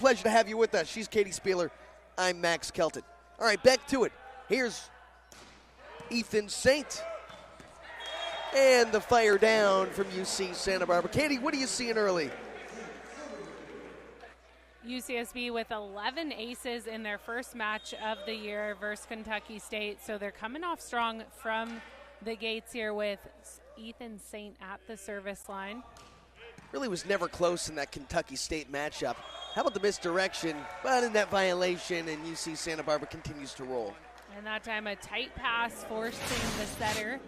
Pleasure to have you with us. She's Katie Spieler. I'm Max Kelton. All right, back to it. Here's Ethan Saint. And the fire down from UC Santa Barbara. Katie, what are you seeing early? UCSB with 11 aces in their first match of the year versus Kentucky State. So they're coming off strong from the gates here with Ethan Saint at the service line. Really was never close in that Kentucky State matchup. How about the misdirection? But in that violation, and UC Santa Barbara continues to roll. And that time a tight pass forcing the setter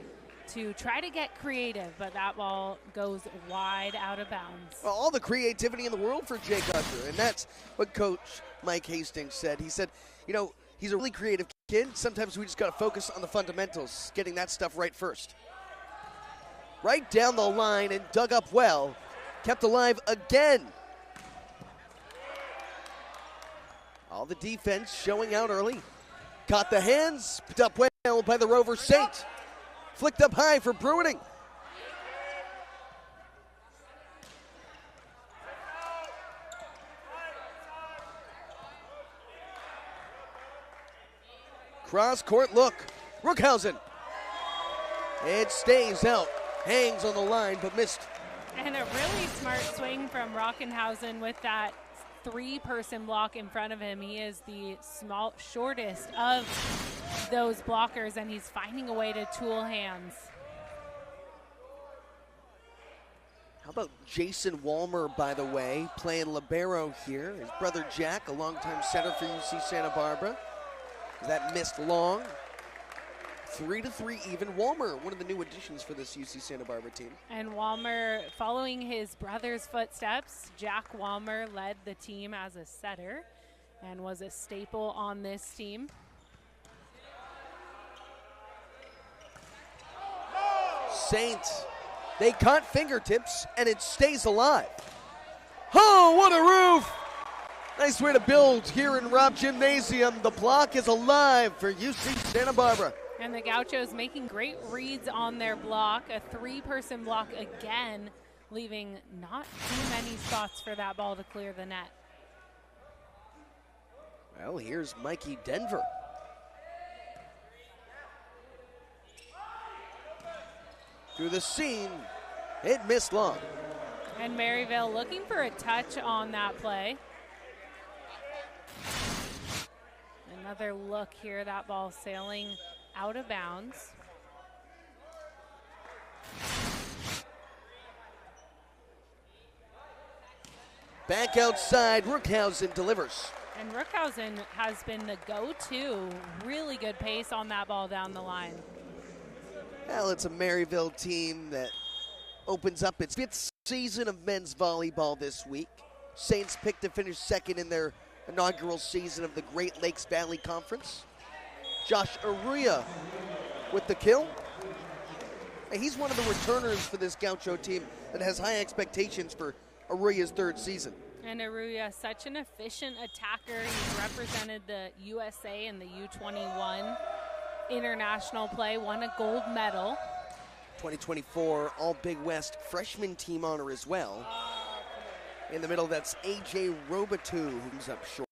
to try to get creative, but that ball goes wide out of bounds. Well, all the creativity in the world for Jake Usher, and that's what Coach Mike Hastings said. He said, you know, he's a really creative kid. Sometimes we just got to focus on the fundamentals, getting that stuff right first. Right down the line and dug up well. Kept alive again. All the defense showing out early. Caught the hands, picked up well by the Rover Saint. Flicked up high for Bruining. Cross-court look. Rookhausen. It stays out. Hangs on the line, but missed. And a really smart swing from Rockenhausen with that three-person block in front of him. He is the shortest of those blockers, and he's finding a way to tool hands. How about Jason Walmer, by the way, playing libero here. His brother Jack, a longtime center for UC Santa Barbara. That missed long. 3-3 even. Walmer, one of the new additions for this UC Santa Barbara team. And Walmer, following his brother's footsteps, Jack Walmer led the team as a setter and was a staple on this team. Saint, they caught fingertips and it stays alive. Oh, what a roof! Nice way to build here in Robb Gymnasium. The block is alive for UC Santa Barbara. And the Gauchos making great reads on their block. A three-person block again, leaving not too many spots for that ball to clear the net. Well, here's Mikey Denver. Through the seam, it missed long. And Maryville looking for a touch on that play. Another look here, that ball sailing out of bounds. Back outside, Rookhausen delivers. And Rookhausen has been the go-to. Really good pace on that ball down the line. Well, it's a Maryville team that opens up its 5th season of men's volleyball this week. Saints picked to finish second in their inaugural season of the Great Lakes Valley Conference. Josh Aruya with the kill. And he's one of the returners for this Gaucho team that has high expectations for Aruya's 3rd season. And Aruya, such an efficient attacker. He's represented the USA in the U21 international play, won a gold medal. 2024 All Big West freshman team honor as well. In the middle, that's AJ Robitou, who's up short.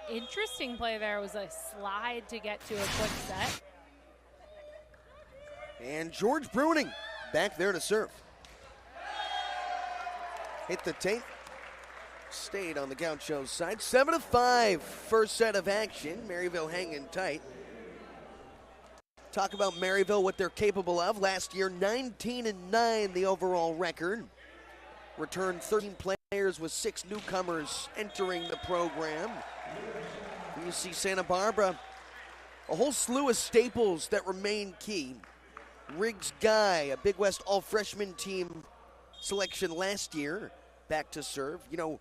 Interesting play there was a slide to get to a quick set. And George Bruining back there to serve. Hit the tape. Stayed on the Gauchos side. 7-5, first set of action. Maryville hanging tight. Talk about Maryville, what they're capable of. Last year, 19-9 the overall record. Returned 13 players with 6 newcomers entering the program. You see Santa Barbara, a whole slew of staples that remain key. Riggs Guy, a Big West all-freshman team selection last year, back to serve. You know,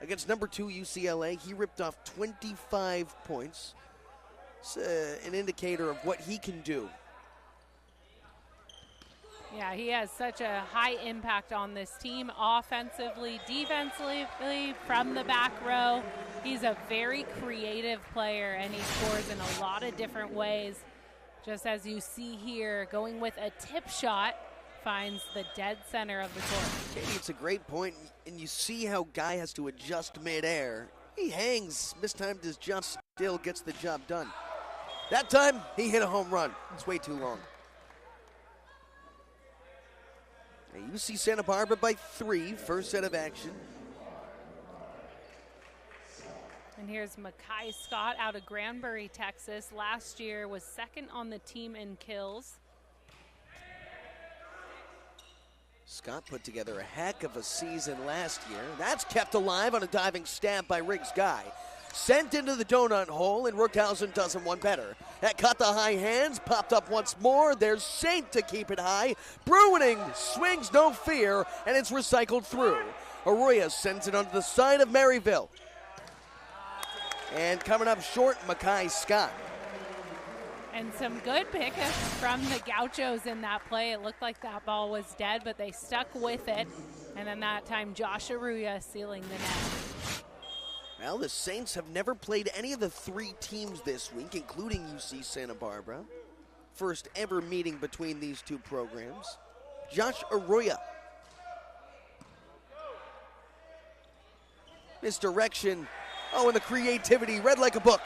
against number 2 UCLA, he ripped off 25 points. It's an indicator of what he can do. Yeah, he has such a high impact on this team, offensively, defensively, from the back row. He's a very creative player, and he scores in a lot of different ways. Just as you see here, going with a tip shot finds the dead center of the court. Katie, it's a great point, and you see how Guy has to adjust midair. He hangs, mistimed his jump, still gets the job done. That time, he hit a home run. It's way too long. Now, you see Santa Barbara by 3, first set of action. And here's Mackay Scott out of Granbury, Texas. Last year was second on the team in kills. Scott put together a heck of a season last year. That's kept alive on a diving stab by Riggs Guy. Sent into the donut hole, and Rookhausen doesn't one better. That caught the high hands, popped up once more. There's Saint to keep it high. Bruining swings no fear, and it's recycled through. Arroyo sends it onto the side of Maryville. And coming up short, Mackay Scott. And some good pickups from the Gauchos in that play. It looked like that ball was dead, but they stuck with it. And then that time, Josh Arroyo sealing the net. Well, the Saints have never played any of the 3 teams this week, including UC Santa Barbara. First ever meeting between these 2 programs. Josh Arroyo. Misdirection. Oh, and the creativity, read like a book.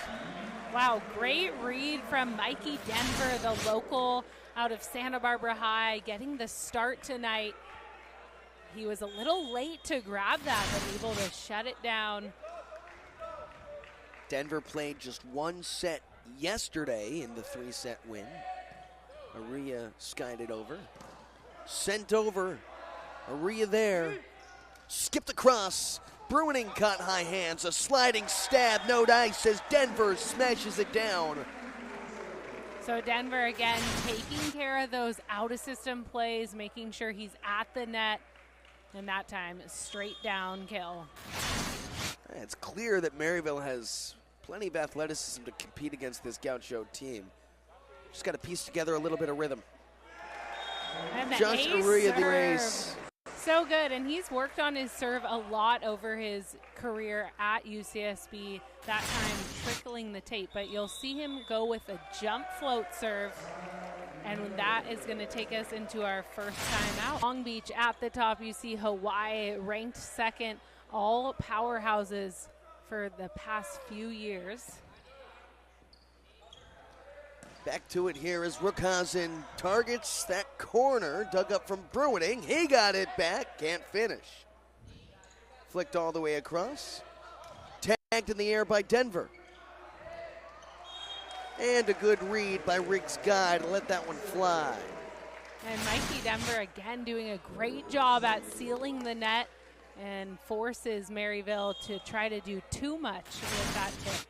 Wow, great read from Mikey Denver, the local out of Santa Barbara High, getting the start tonight. He was a little late to grab that, but able to shut it down. Denver played just 1 set yesterday in the 3-set win. Aria skied it over. Sent over. Aria there. Skipped across. Bruining caught high hands. A sliding stab, no dice as Denver smashes it down. So Denver again taking care of those out-of-system plays, making sure he's at the net. And that time, straight down kill. It's clear that Maryville has plenty of athleticism to compete against this Gaucho team. Just got to piece together a little bit of rhythm. And the Josh ace Arroyo, the serve. ace. So good, and he's worked on his serve a lot over his career at UCSB, that time trickling the tape, but you'll see him go with a jump float serve, and that is going to take us into our first time out. Long Beach at the top, you see Hawaii ranked second, all powerhouses for the past few years. Back to it here as Rookhausen targets that corner, dug up from Bruining. He got it back, can't finish. Flicked all the way across. Tagged in the air by Denver. And a good read by Riggs Guy to let that one fly. And Mikey Denver again doing a great job at sealing the net and forces Maryville to try to do too much with that tip.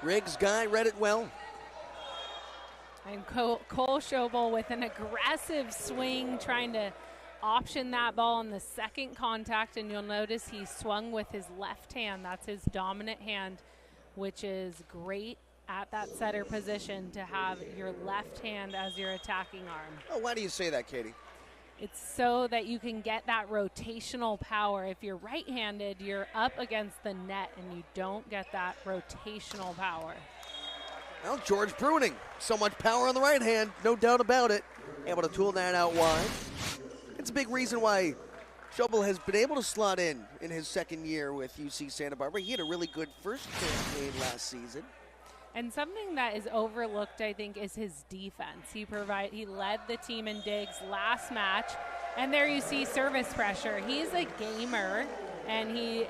Riggs Guy read it well. And Cole Schobel with an aggressive swing, trying to option that ball on the second contact, and you'll notice he swung with his left hand. That's his dominant hand, which is great at that setter position to have your left hand as your attacking arm. Oh, why do you say that, Katie? It's so that you can get that rotational power. If you're right-handed, you're up against the net and you don't get that rotational power. Well, George Bruining, so much power on the right hand, no doubt about it. Able to tool that out wide. It's a big reason why Schobel has been able to slot in his second year with UC Santa Barbara. He had a really good first campaign last season. And something that is overlooked, I think, is his defense. He led the team in digs last match, and there you see service pressure. He's a gamer, and he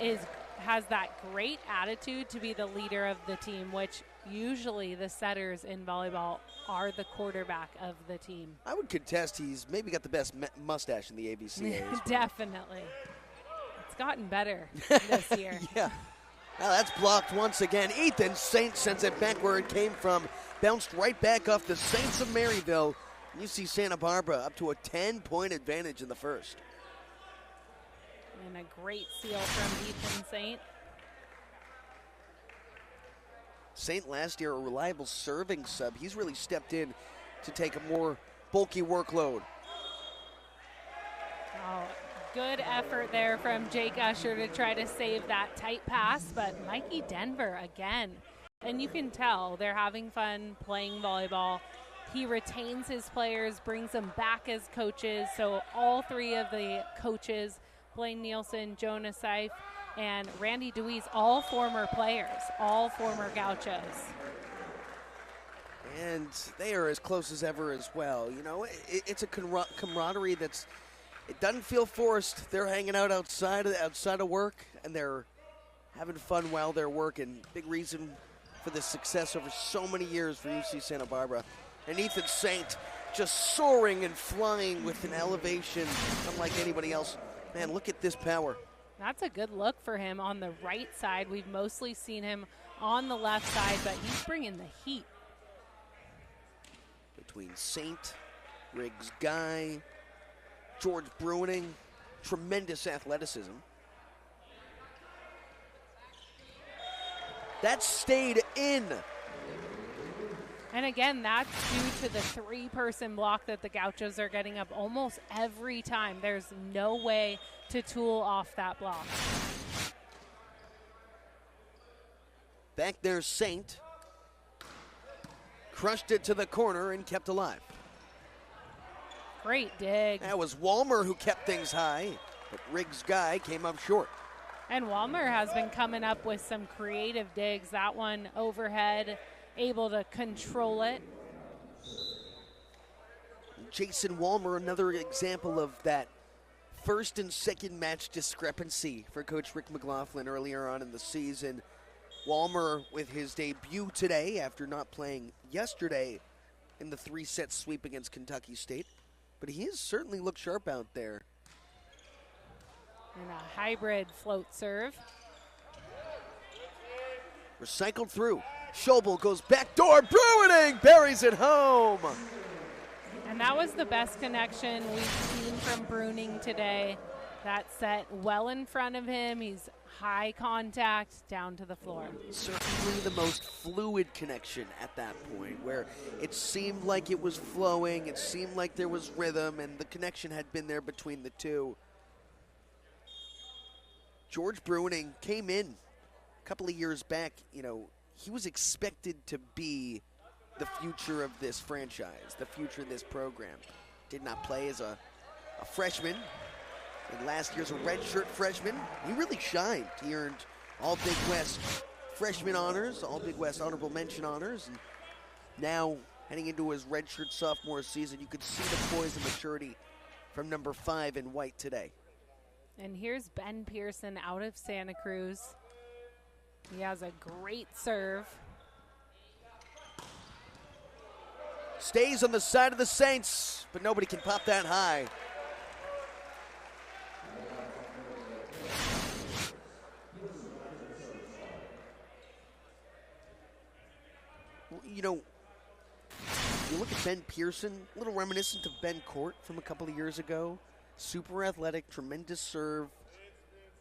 has that great attitude to be the leader of the team, which usually the setters in volleyball are the quarterback of the team. I would contest he's maybe got the best mustache in the ABCA. Definitely. It's gotten better this year. Yeah. Now that's blocked once again. Ethan Saint sends it back where it came from. Bounced right back off the Saints of Maryville. You see Santa Barbara up to a 10-point advantage in the first. And a great seal from Ethan Saint. Saint last year a reliable serving sub. He's really stepped in to take a more bulky workload. Oh, Good effort there from Jake Usher to try to save that tight pass, but Mikey Denver again. And you can tell they're having fun playing volleyball. He retains his players, brings them back as coaches. So all three of the coaches, Blaine Nielsen, Jonah Seif, and Randy Deweese, all former players, all former Gauchos. And they are as close as ever as well. You know, it's a camaraderie that's, it doesn't feel forced. They're hanging out outside of work, and they're having fun while they're working. Big reason for the success over so many years for UC Santa Barbara. And Ethan Saint just soaring and flying with an elevation unlike anybody else. Man, look at this power. That's a good look for him on the right side. We've mostly seen him on the left side, but he's bringing the heat. Between Saint, Riggs Guy, George Bruining, tremendous athleticism. That stayed in. And again, that's due to the three-person block that the Gauchos are getting up almost every time. There's no way to tool off that block. Back there, Saint. Crushed it to the corner and kept alive. Great dig. That was Walmer who kept things high, but Riggs Guy came up short. And Walmer has been coming up with some creative digs. That one overhead, able to control it. Jason Walmer, another example of that first and second match discrepancy for Coach Rick McLaughlin earlier on in the season. Walmer with his debut today after not playing yesterday in the 3-set sweep against Kentucky State. But he has certainly looked sharp out there. And a hybrid float serve. Recycled through. Schobel goes back door. Bruining buries it home. And that was the best connection we've seen from Bruining today. That set well in front of him. He's high contact down to the floor. Certainly the most fluid connection at that point, where it seemed like it was flowing, it seemed like there was rhythm, and the connection had been there between the two. George Bruining came in a couple of years back. You know, he was expected to be the future of this franchise, the future of this program. Did not play as a freshman. And last year's a redshirt freshman. He really shined. He earned all Big West freshman honors, all Big West honorable mention honors. And now, heading into his redshirt sophomore season, you could see the poise and maturity from number 5 in white today. And here's Ben Pearson out of Santa Cruz. He has a great serve. Stays on the side of the Saints, but nobody can pop that high. You know, you look at Ben Pearson, a little reminiscent of Ben Court from a couple of years ago. Super athletic, tremendous serve.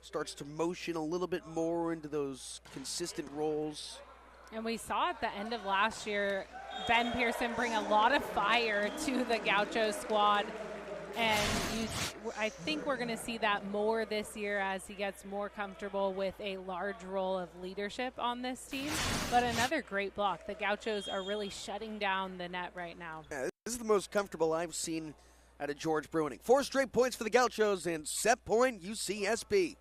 Starts to motion a little bit more into those consistent rolls. And we saw at the end of last year, Ben Pearson bring a lot of fire to the Gaucho squad. And I think we're going to see that more this year as he gets more comfortable with a large role of leadership on this team. But another great block. The Gauchos are really shutting down the net right now. Yeah, this is the most comfortable I've seen out of George Bruining. 4 straight points for the Gauchos and set point UCSB.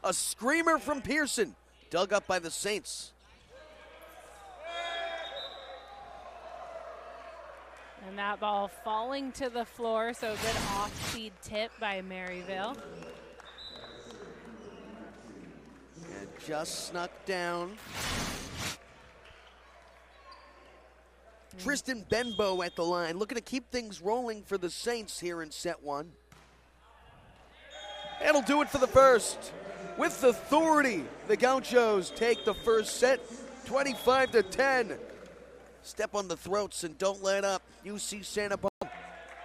A screamer from Pearson, dug up by the Saints. And that ball falling to the floor, so a good off-speed tip by Maryville. And just snuck down. Tristan Benbow at the line, looking to keep things rolling for the Saints here in set 1. That'll do it for the first. With authority, the Gauchos take the first set, 25-10. Step on the throats and don't let up, UC Santa Barbara.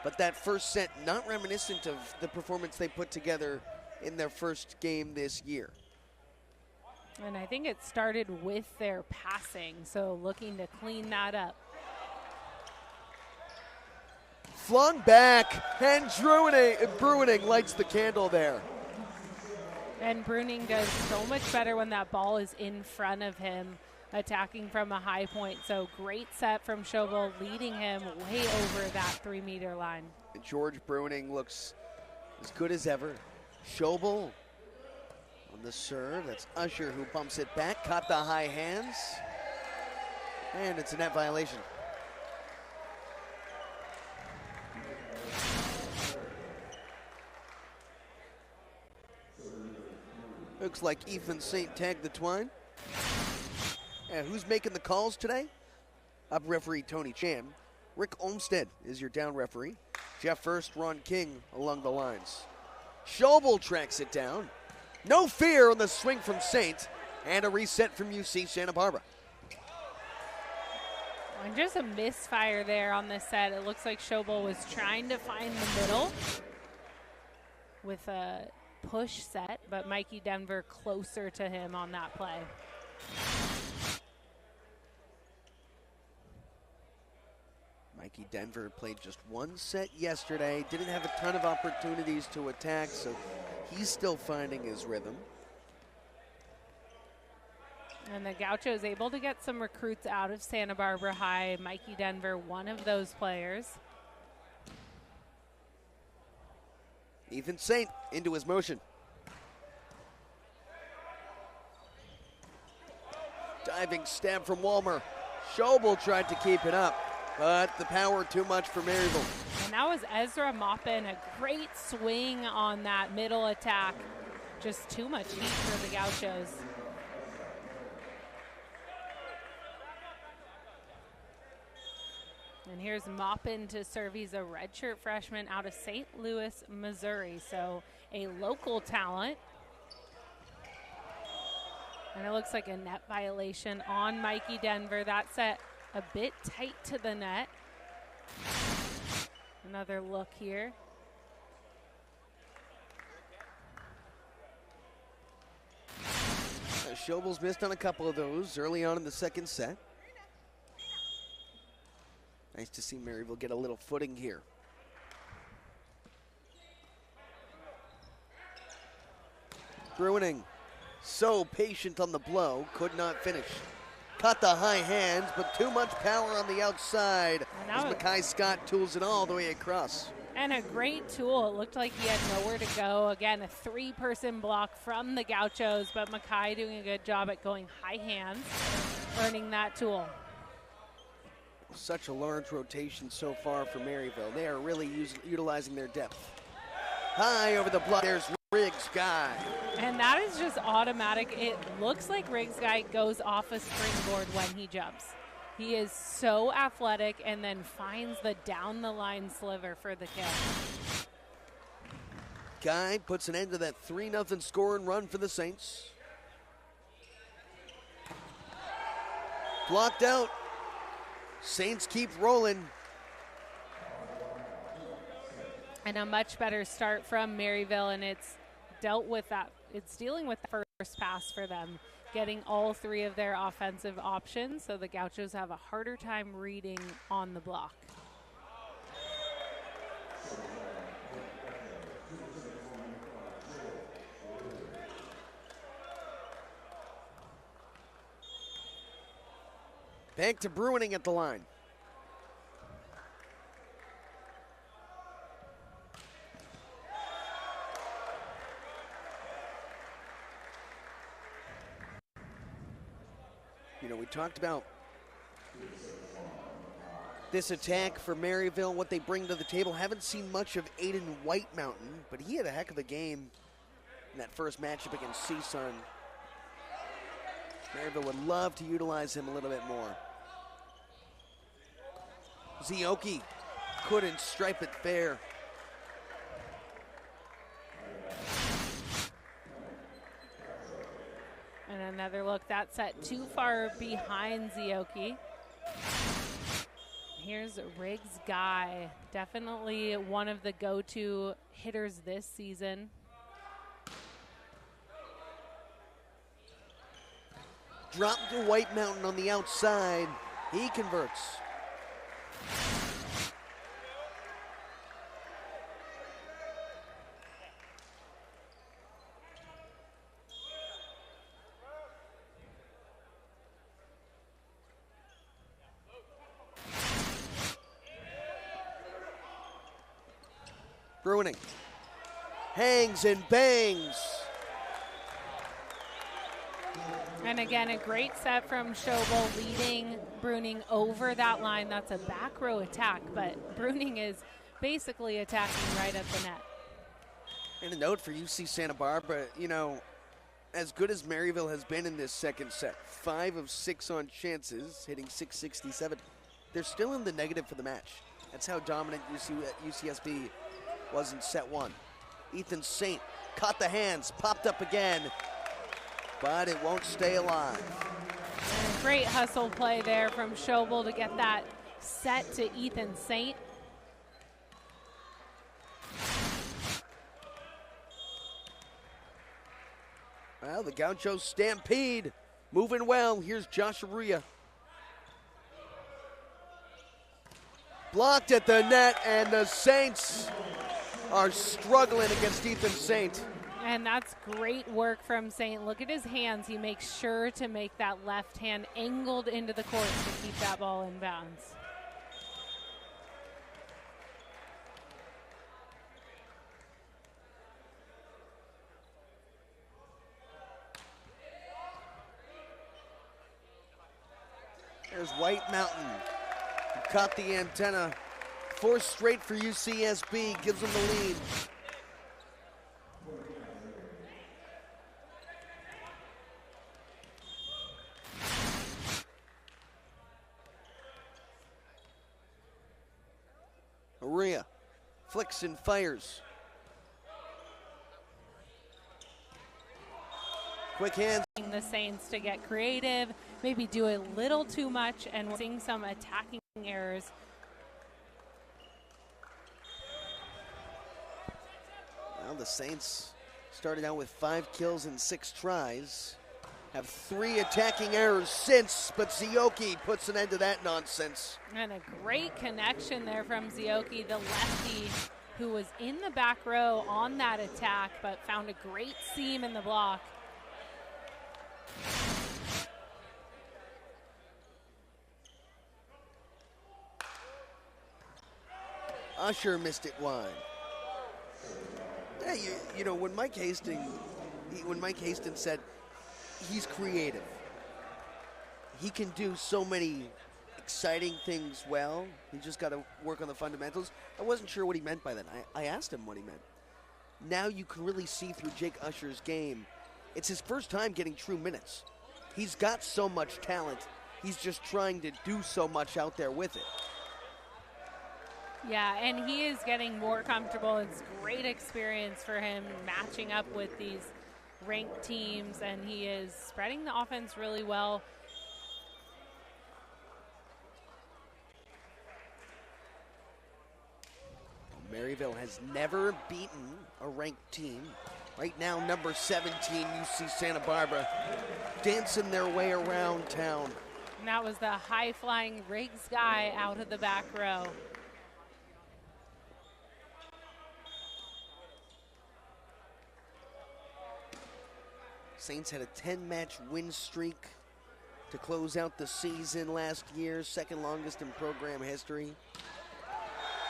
But that first set, not reminiscent of the performance they put together in their first game this year. And I think it started with their passing, so looking to clean that up. flung back, and Bruining lights the candle there. And Bruning does so much better when that ball is in front of him, attacking from a high point. So great set from Schobel, leading him way over that 3-meter line. And George Bruining looks as good as ever. Schobel on the serve. That's Usher who bumps it back, caught the high hands, and it's a net violation. Looks like Ethan St. tagged the twine. And who's making the calls today? Up referee Tony Chan. Rick Olmstead is your down referee. Jeff First, Ron King along the lines. Schobel tracks it down. No fear on the swing from St. And a reset from UC Santa Barbara. And just a misfire there on this set. It looks like Schobel was trying to find the middle with a push set, but Mikey Denver closer to him on that play. Mikey Denver played just one set yesterday, didn't have a ton of opportunities to attack, so he's still finding his rhythm. And the Gauchos able to get some recruits out of Santa Barbara High. Mikey Denver, one of those players. Ethan St. into his motion. Diving stab from Walmer. Schobel tried to keep it up, but the power too much for Maryville. And that was Ezra Maupin, a great swing on that middle attack. Just too much heat for the Gauchos. And here's Maupin to serve. He's a redshirt freshman out of St. Louis, Missouri. So a local talent. And it looks like a net violation on Mikey Denver. That set a bit tight to the net. Another look here. Schobel's missed on a couple of those early on in the second set. Nice to see Maryville get a little footing here. Bruining, so patient on the blow, could not finish. Caught the high hands, but too much power on the outside as Mackay Scott tools it all the way across. And a great tool. It looked like he had nowhere to go. Again, a 3-person block from the Gauchos, but Mackay doing a good job at going high hands, earning that tool. Such a large rotation so far for Maryville. They are really utilizing their depth. High over the block, there's Riggs Guy. And that is just automatic. It looks like Riggs Guy goes off a springboard when he jumps. He is so athletic and then finds the down the line sliver for the kill. Guy puts an end to that 3-0 score and run for the Saints. Blocked out. Saints keep rolling. And a much better start from Maryville, and it's dealt with that. It's dealing with the first pass for them, getting all 3 of their offensive options, so the Gauchos have a harder time reading on the block. Back to Bruining at the line. You know, we talked about this attack for Maryville, what they bring to the table. Haven't seen much of Aiden White Mountain, but he had a heck of a game in that first matchup against CSUN. Maryville would love to utilize him a little bit more. Zioki couldn't stripe it fair. And another look, that set too far behind Zioki. Here's Riggs Guy, definitely one of the go-to hitters this season. Drop to White Mountain on the outside. He converts. Bruning hangs and bangs. And again, a great set from Schobel, leading Bruning over that line. That's a back row attack, but Bruning is basically attacking right at the net. And a note for UC Santa Barbara, you know, as good as Maryville has been in this second set, 5 of 6 on chances, hitting .667, they're still in the negative for the match. That's how dominant UCSB was in set 1. Ethan Saint caught the hands, popped up again, but it won't stay alive. And a great hustle play there from Schobel to get that set to Ethan Saint. Well, the Gaucho Stampede moving well. Here's Josh Aruya. Blocked at the net, and the Saints are struggling against Ethan Saint. And that's great work from Saint. Look at his hands. He makes sure to make that left hand angled into the court to keep that ball in bounds. There's White Mountain, who caught the antenna. 4 straight for UCSB, gives them the lead. Aria flicks and fires. Quick hands. The Saints to get creative, maybe do a little too much, and we're seeing some attacking errors. Well, the Saints started out with 5 kills and 6 tries. Have 3 attacking errors since, but Zioki puts an end to that nonsense. And a great connection there from Zioki, the lefty, who was in the back row on that attack, but found a great seam in the block. Usher missed it wide. Yeah, you know, when Mike Hastings said he's creative, he can do so many exciting things well. He just got to work on the fundamentals. I wasn't sure what he meant by that. I asked him what he meant. Now you can really see through Jake Usher's game. It's his first time getting true minutes. He's got so much talent. He's just trying to do so much out there with it. Yeah, and he is getting more comfortable. It's great experience for him matching up with these ranked teams, and he is spreading the offense really well. Maryville has never beaten a ranked team. Right now, number 17, UC Santa Barbara, dancing their way around town. And that was the high-flying Riggs guy out of the back row. Saints had a 10-match win streak to close out the season last year, second longest in program history.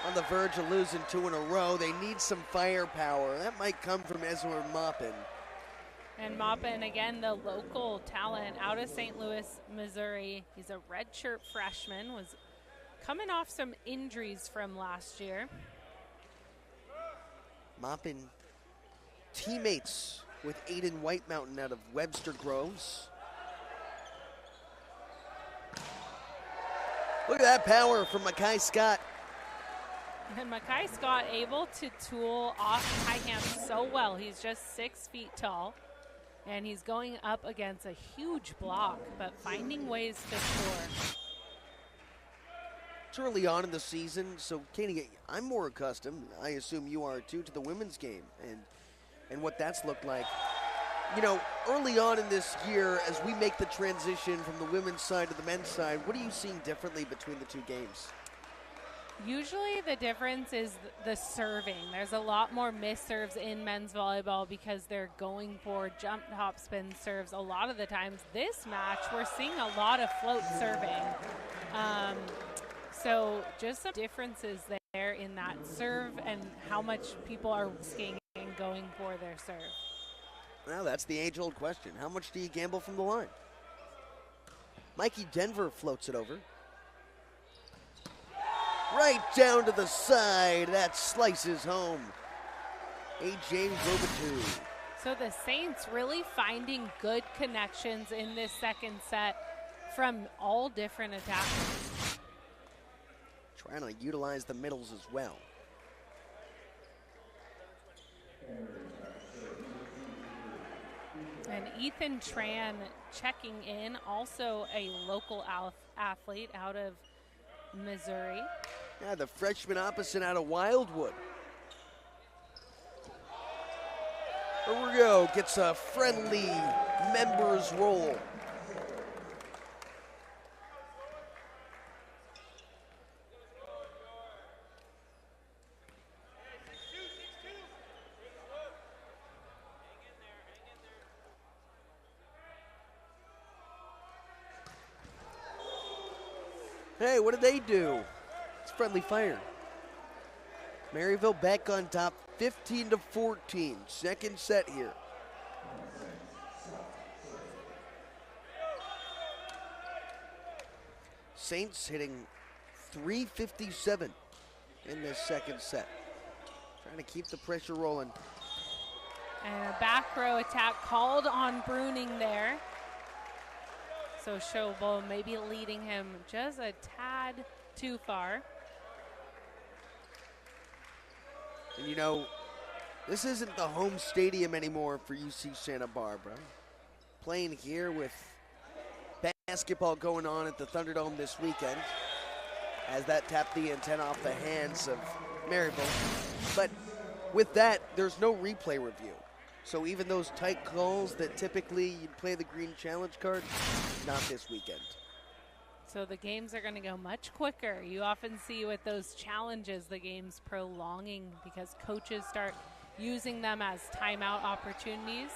On the verge of losing 2 in a row. They need some firepower. That might come from Ezra Maupin. And Maupin, again, the local talent out of St. Louis, Missouri. He's a redshirt freshman, was coming off some injuries from last year. Maupin, teammates with Aiden White Mountain out of Webster Groves. Look at that power from Mackay Scott. And Mackay Scott able to tool off high hands so well. He's just 6 feet tall, and he's going up against a huge block, but finding ways to score. It's early on in the season, so Katie, I'm more accustomed, I assume you are too, to the women's game and what that's looked like. You know, early on in this year, as we make the transition from the women's side to the men's side, what are you seeing differently between the two games? Usually the difference is the serving. There's a lot more missed serves in men's volleyball because they're going for jump top spin serves a lot of the times. This match, we're seeing a lot of float serving. So just some differences there in that serve and how much people are risking and going for their serve. Well, that's the age-old question. How much do you gamble from the line? Mikey Denver floats it over. Right down to the side. That slices home. A.J. Robitou. So the Saints really finding good connections in this second set from all different attackers. Trying to utilize the middles as well. And Ethan Tran checking in, also a local athlete out of Missouri. Yeah, the freshman opposite out of Wildwood. Arroyo gets a friendly members roll. Hey, what did they do? It's friendly fire. Maryville back on top, 15-14. Second set here. Saints hitting .357 in this second set. Trying to keep the pressure rolling. And a back row attack called on Bruning there. So Schobel maybe leading him just a tad too far. And you know, this isn't the home stadium anymore for UC Santa Barbara. Playing here with basketball going on at the Thunderdome this weekend, as that tapped the antenna off the hands of Maryville. But with that, there's no replay review. So even those tight calls that typically you'd play the green challenge card, not this weekend. So the games are going to go much quicker. You often see with those challenges the games prolonging because coaches start using them as timeout opportunities.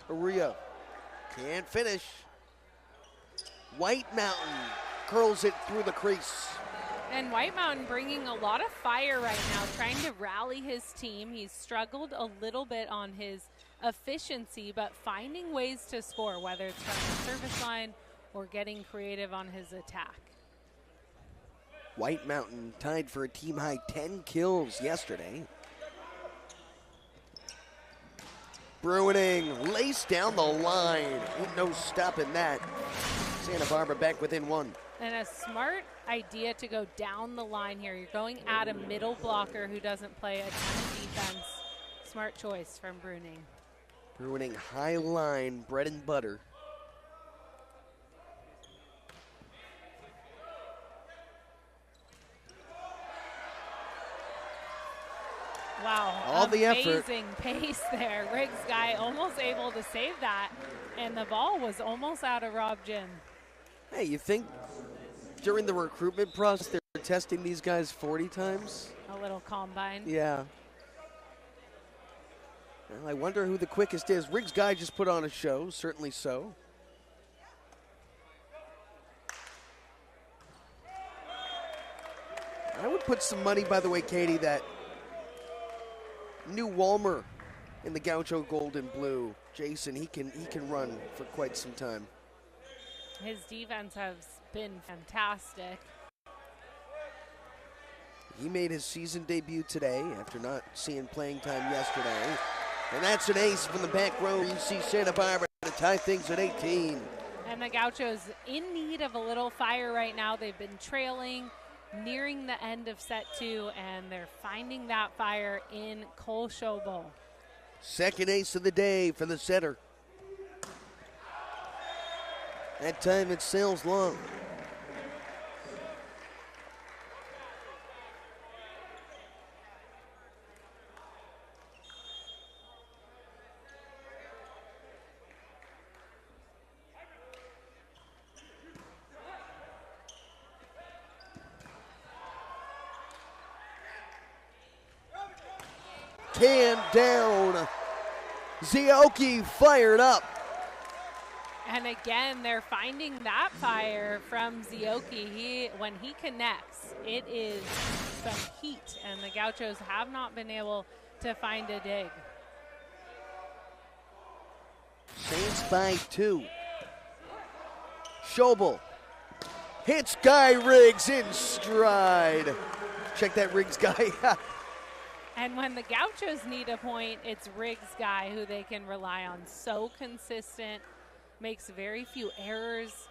Arroyo can't finish. White Mountain curls it through the crease. And White Mountain bringing a lot of fire right now, trying to rally his team. He's struggled a little bit on his efficiency, but finding ways to score, whether it's from the service line or getting creative on his attack. White Mountain tied for a team-high 10 kills yesterday. Bruining laced down the line. Ain't no stopping that. Santa Barbara back within one. And a smart idea to go down the line here. You're going at a middle blocker who doesn't play a ton of defense. Smart choice from Bruning. Bruining high line, bread and butter. Wow, all the effort. Amazing pace there. Riggs guy almost able to save that, and the ball was almost out of Rob Gym. Hey, you think during the recruitment process they're testing these guys 40 times? A little combine. Yeah. Well, I wonder who the quickest is. Riggs guy just put on a show, certainly so. I would put some money, by the way, Katie, that new Walmer in the Gaucho Gold and Blue, Jason, he can run for quite some time. His defense has been fantastic. He made his season debut today after not seeing playing time yesterday. And that's an ace from the back row. You see Santa Barbara to tie things at 18. And the Gauchos in need of a little fire right now. They've been trailing, nearing the end of set 2, and they're finding that fire in Cole Schobel. Second ace of the day for the setter. That time it sails long. Can down. Zioki fired up. And again, they're finding that fire from Zioki. When he connects, it is some heat, and the Gauchos have not been able to find a dig. Saints by 2. Schobel hits Guy Riggs in stride. Check that Riggs guy. And when the Gauchos need a point, it's Riggs guy who they can rely on. So consistent, makes very few errors.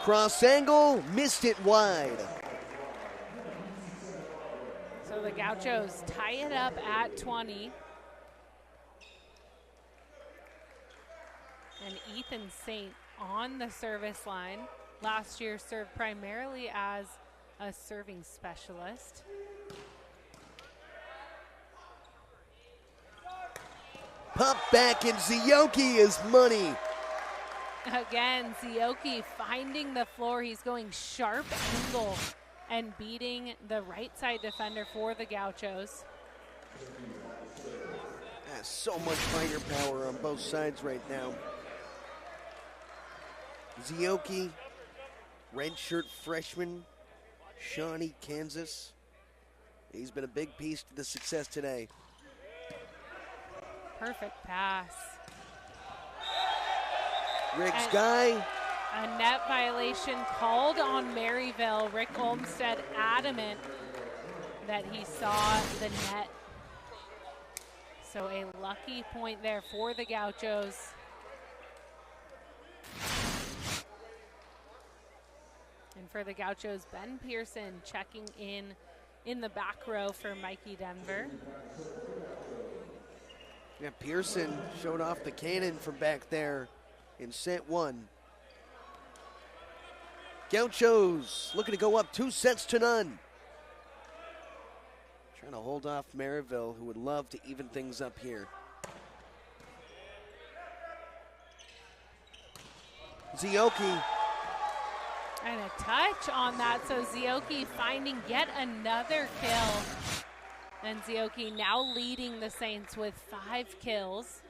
Cross angle, missed it wide. So the Gauchos tie it up at 20. And Ethan Saint on the service line. Last year served primarily as a serving specialist. Pop back, and Zioki is money. Again, Zioki finding the floor. He's going sharp angle and beating the right side defender for the Gauchos. So much fighter power on both sides right now. Zioki, redshirt freshman, Shawnee, Kansas. He's been a big piece to the success today. Perfect pass. Riggs guy. A net violation called on Maryville. Rick Olmstead adamant that he saw the net. So a lucky point there for the Gauchos. And for the Gauchos, Ben Pearson checking in the back row for Mikey Denver. Yeah, Pearson showed off the cannon from back there in set 1. Gauchos looking to go up 2-0. Trying to hold off Maryville, who would love to even things up here. Zioki. And a touch on that, so Zioki finding yet another kill. And Zioki now leading the Saints with 5 kills.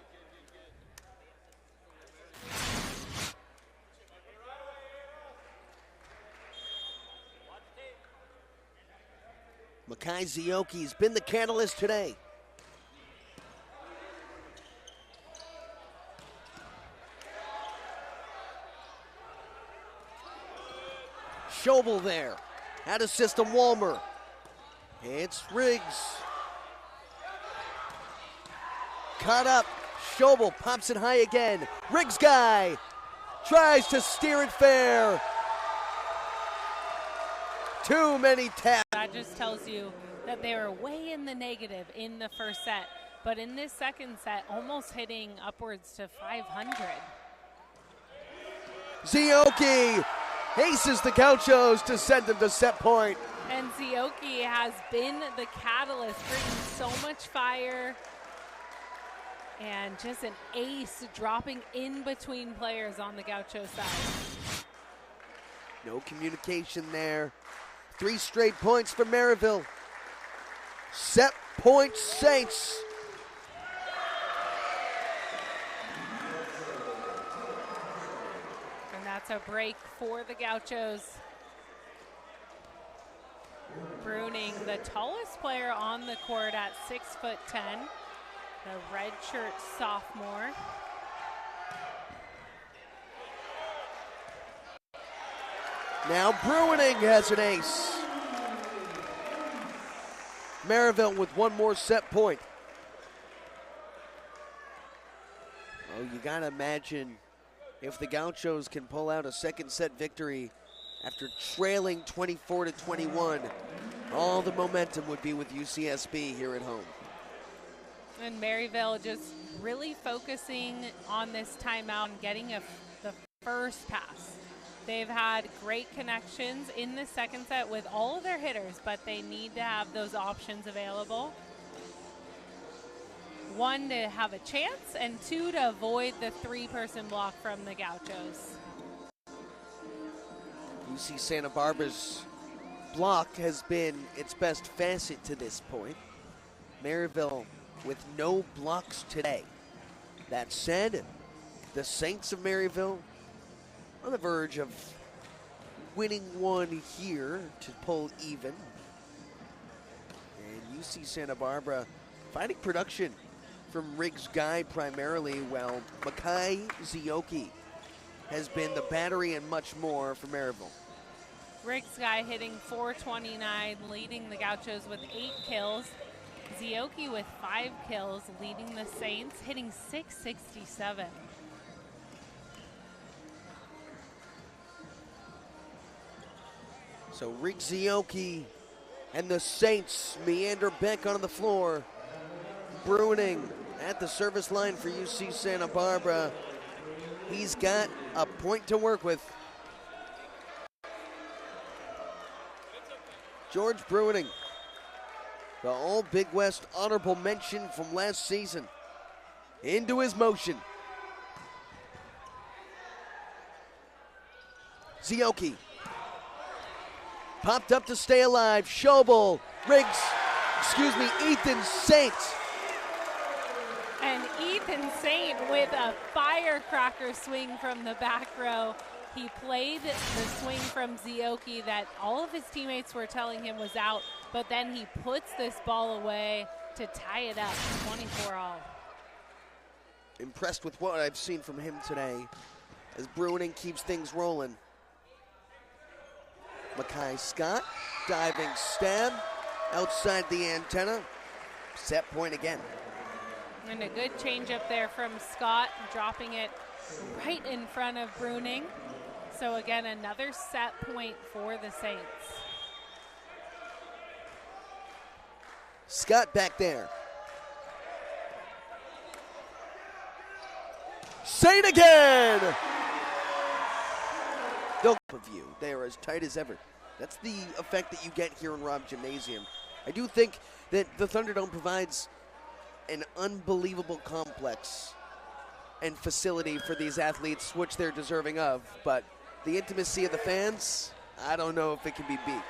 Makai Zioki's been the catalyst today. Schobel there. Out of system, Walmer. It's Riggs. Caught up. Schobel pops it high again. Riggs guy tries to steer it fair. Too many taps. That just tells you that they were way in the negative in the first set. But in this second set, almost hitting upwards to 500. Zioki aces the Gauchos to send them to set point. And Zioki has been the catalyst, bringing so much fire. And just an ace dropping in between players on the Gaucho side. No communication there. 3 straight points for Maryville. Set point Saints. And that's a break for the Gauchos. Bruning, the tallest player on the court at 6'10", the redshirt sophomore. Now Bruning has an ace. Maryville with one more set point. Oh, you gotta imagine if the Gauchos can pull out a second set victory after trailing 24-21, all the momentum would be with UCSB here at home. And Maryville just really focusing on this timeout and getting the first pass. They've had great connections in the second set with all of their hitters, but they need to have those options available. 1, to have a chance, and 2, to avoid the 3-person block from the Gauchos. UC Santa Barbara's block has been its best facet to this point. Maryville with no blocks today. That said, the Saints of Maryville on the verge of winning one here to pull even. And UC Santa Barbara finding production from Riggs Guy primarily, while Makai Zioki has been the battery and much more for Maryville. Riggs Guy hitting .429, leading the Gauchos with 8 kills. Zioki with 5 kills, leading the Saints, hitting .667. So Riggs Zioki and the Saints meander back on the floor. Bruning at the service line for UC Santa Barbara. He's got a point to work with. George Bruning, the All Big West honorable mention from last season, into his motion. Zioki popped up to stay alive. Schobel, Ethan Saint. And Ethan Saint with a firecracker swing from the back row. He played the swing from Zioki that all of his teammates were telling him was out, but then he puts this ball away to tie it up, 24-all. Impressed with what I've seen from him today as Bruning keeps things rolling. Makai Scott, diving stab outside the antenna. Set point again. And a good change up there from Scott, dropping it right in front of Bruning. So again, another set point for the Saints. Scott back there. Saint again! They'll view. They are as tight as ever. That's the effect that you get here in Robb Gymnasium. I do think that the Thunderdome provides an unbelievable complex and facility for these athletes, which they're deserving of, but the intimacy of the fans, I don't know if it can be beat.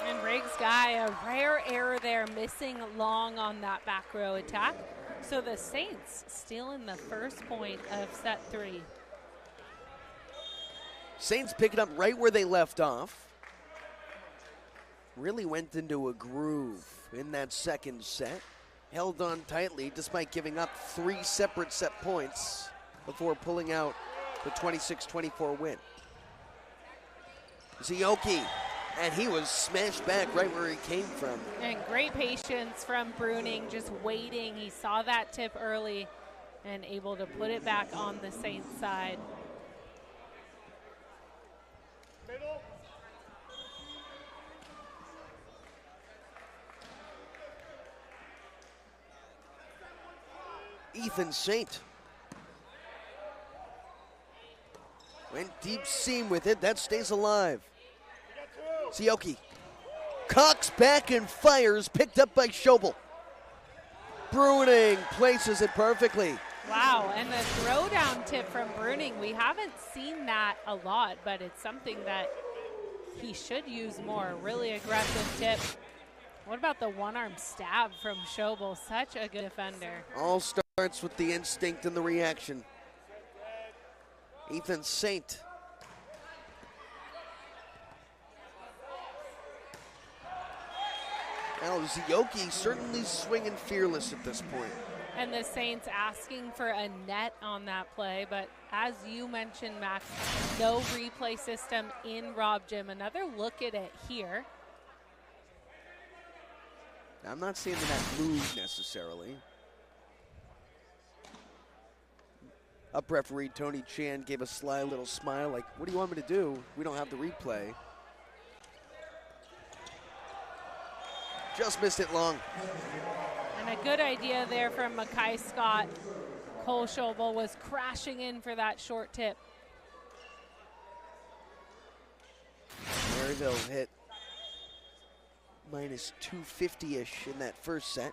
And Riggs Guy, a rare error there, missing long on that back row attack. So the Saints still in the first point of set 3. Saints pick it up right where they left off. Really went into a groove in that second set. Held on tightly despite giving up 3 separate set points before pulling out the 26-24 win. Zioki, and he was smashed back right where he came from. And great patience from Bruning, just waiting. He saw that tip early and able to put it back on the Saints side. Ethan Saint went deep seam with it. That stays alive. Zioki cocks back and fires, picked up by Schobel. Bruning places it perfectly. Wow, and the throwdown tip from Bruning, we haven't seen that a lot, but it's something that he should use more. Really aggressive tip. What about the one-arm stab from Schobel? Such a good defender. All starts with the instinct and the reaction. Ethan Saint. Now Zioki certainly swinging fearless at this point. And the Saints asking for a net on that play, but as you mentioned, Max, no replay system in Robb Gym. Another look at it here. I'm not seeing the net move necessarily. Up referee Tony Chan gave a sly little smile like, what do you want me to do? We don't have the replay. Just missed it long. And a good idea there from Makai Scott. Cole Schobel was crashing in for that short tip. Maryville hit minus 250-ish in that first set.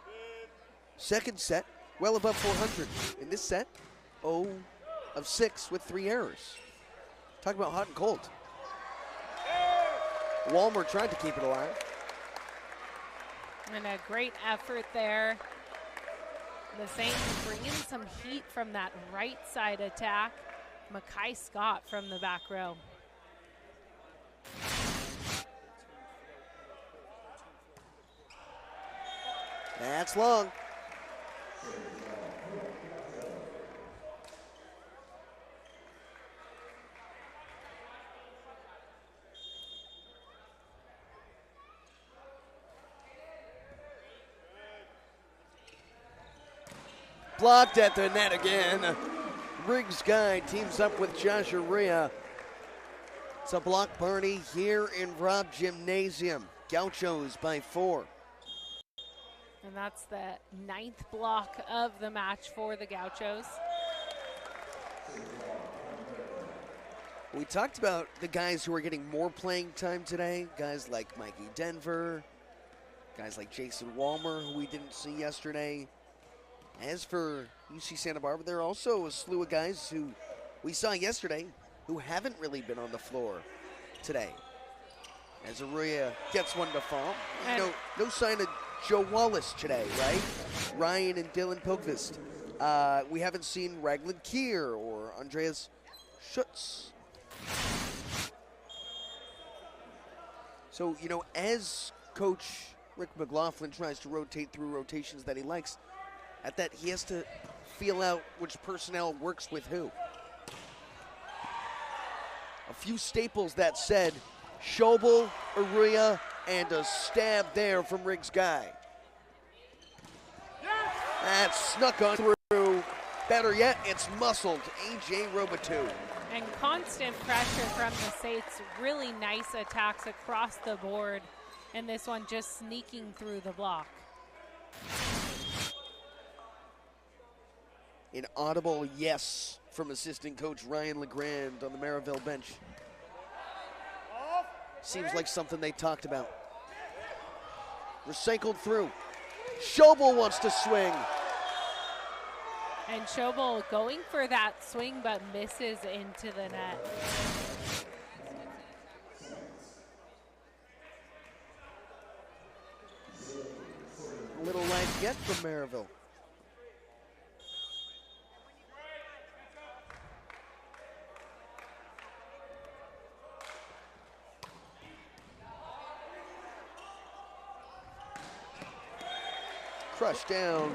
Second set, well above 400. In this set, 0 of 6 with 3 errors. Talk about hot and cold. Walmer tried to keep it alive. And a great effort there. The Saints bringing some heat from that right side attack. Mackay Scott from the back row. That's long. Blocked at the net again. Riggs Guy teams up with Josh Aria. It's a block party here in Robb Gymnasium. Gauchos by 4. And that's the 9th block of the match for the Gauchos. We talked about the guys who are getting more playing time today. Guys like Mikey Denver, guys like Jason Walmer, who we didn't see yesterday. As for UC Santa Barbara, there are also a slew of guys who we saw yesterday who haven't really been on the floor today. As Aria gets one to fall. No sign of Joe Wallace today, right? Ryan and Dylan Pilkvist. We haven't seen Raglan Kier or Andreas Schutz. So, as Coach Rick McLaughlin tries to rotate through rotations that he likes, at that he has to feel out which personnel works with who. A few staples, that said. Schobel, Aria, and a stab there from Riggs Guy. That snuck on through. Better yet, it's muscled. A.J. Robitou. And constant pressure from the Saints. Really nice attacks across the board. And this one just sneaking through the block. An audible yes from assistant coach Ryan LeGrand on the Maryville bench. Seems like something they talked about. Recycled through. Schobel wants to swing. And Schobel going for that swing but misses into the net. A little life yet from Maryville. Crushed down.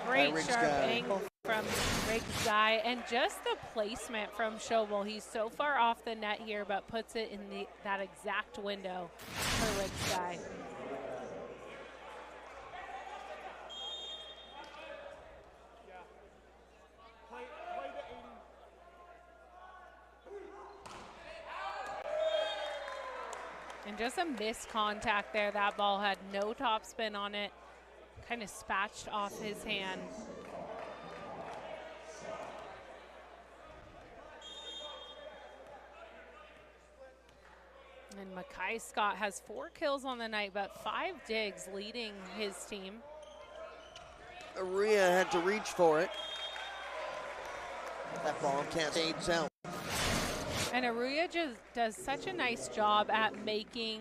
Great sharp angle from Riggs Guy, and just the placement from Schobel. He's so far off the net here, but puts it in that exact window for Riggs Guy. And just a missed contact there. That ball had no topspin on it. Kind of spatched off his hand. And Mackay Scott has 4 kills on the night, but 5 digs, leading his team. Aria had to reach for it. That ball cascades out. And Aria just does such a nice job at making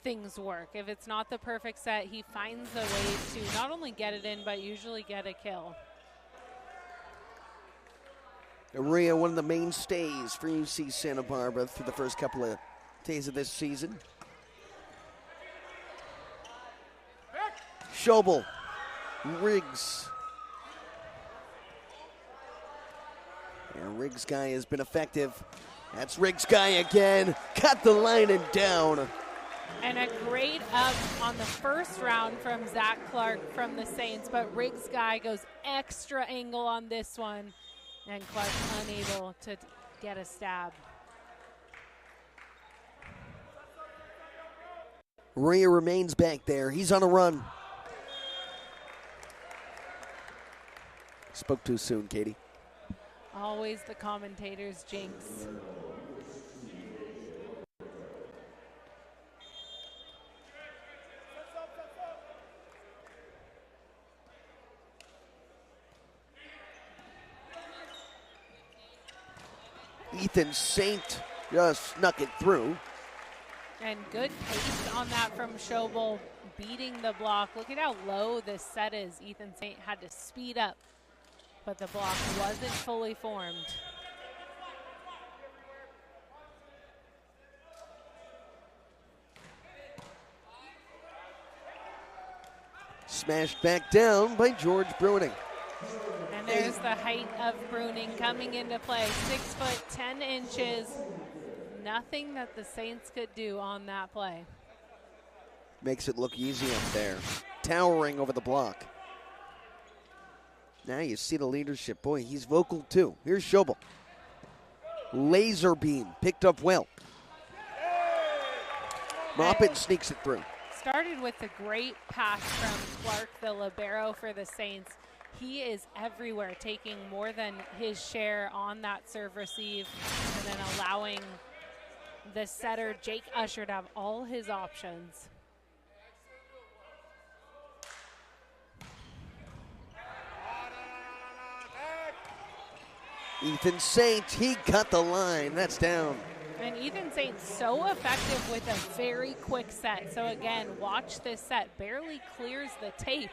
things work. If it's not the perfect set, he finds a way to not only get it in, but usually get a kill. Aria, one of the mainstays for UC Santa Barbara through the first couple of days of this season. Schobel, Riggs. And Riggs Guy has been effective. That's Riggs Guy again. Cut the line and down. And a great up on the first round from Zach Clark from the Saints, but Riggs Guy goes extra angle on this one, and Clark unable to get a stab. Rhea remains back there. He's on a run. Spoke too soon, Katie. Always the commentator's jinx. Ethan Saint just snuck it through. And good pace on that from Schobel, beating the block. Look at how low this set is. Ethan St. had to speed up, but the block wasn't fully formed. Smashed back down by George Bruning. And there's the height of Bruning coming into play. 6'10". Nothing that the Saints could do on that play. Makes it look easy up there. Towering over the block. Now you see the leadership. Boy, he's vocal too. Here's Schobel. Laser beam, picked up well. Maupin sneaks it through. Started with a great pass from Clark, the libero for the Saints. He is everywhere, taking more than his share on that serve receive and then allowing the setter, Jake Usher, to have all his options. Ethan St., he cut the line. That's down. And Ethan St. so effective with a very quick set. So again, watch this set. Barely clears the tape.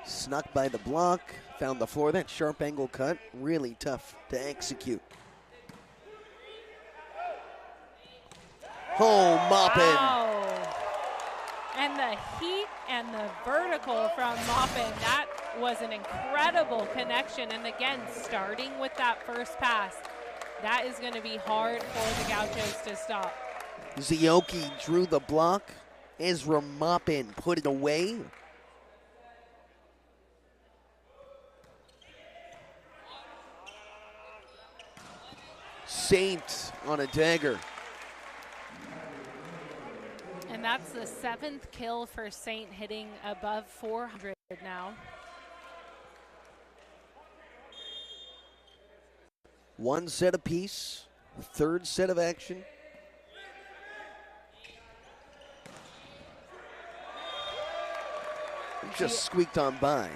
Snuck by the block, found the floor. That sharp angle cut, really tough to execute. Oh, Maupin. Wow. And the heat and the vertical from Maupin, that was an incredible connection. And again, starting with that first pass, that is going to be hard for the Gauchos to stop. Zioki drew the block. Ezra Maupin put it away. Saint on a dagger. And that's the 7th kill for Saint, hitting above 400 now. One set apiece, third set of action. Just squeaked on by.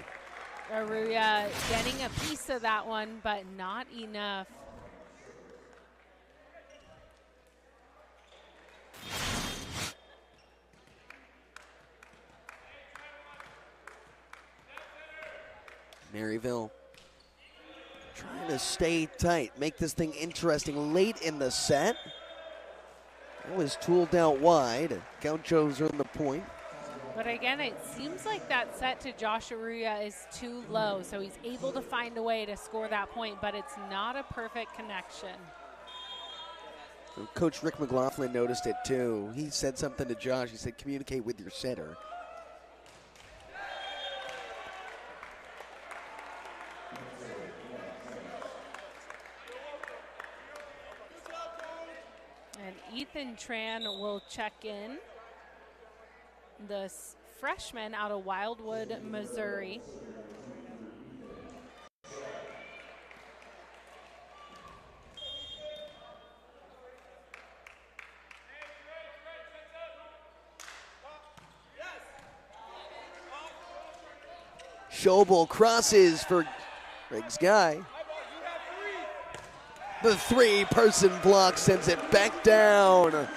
Aruya getting a piece of that one, but not enough. Maryville trying to stay tight, make this thing interesting late in the set. It was tooled out wide. Gauchos earned the point. But again, it seems like that set to Josh Aruya is too low, so he's able to find a way to score that point, but it's not a perfect connection. Coach Rick McLaughlin noticed it too. He said something to Josh. He said, communicate with your setter. And Ethan Tran will check in. The freshman out of Wildwood, Missouri. Schobel crosses for Riggs Guy. The three-person block sends it back down.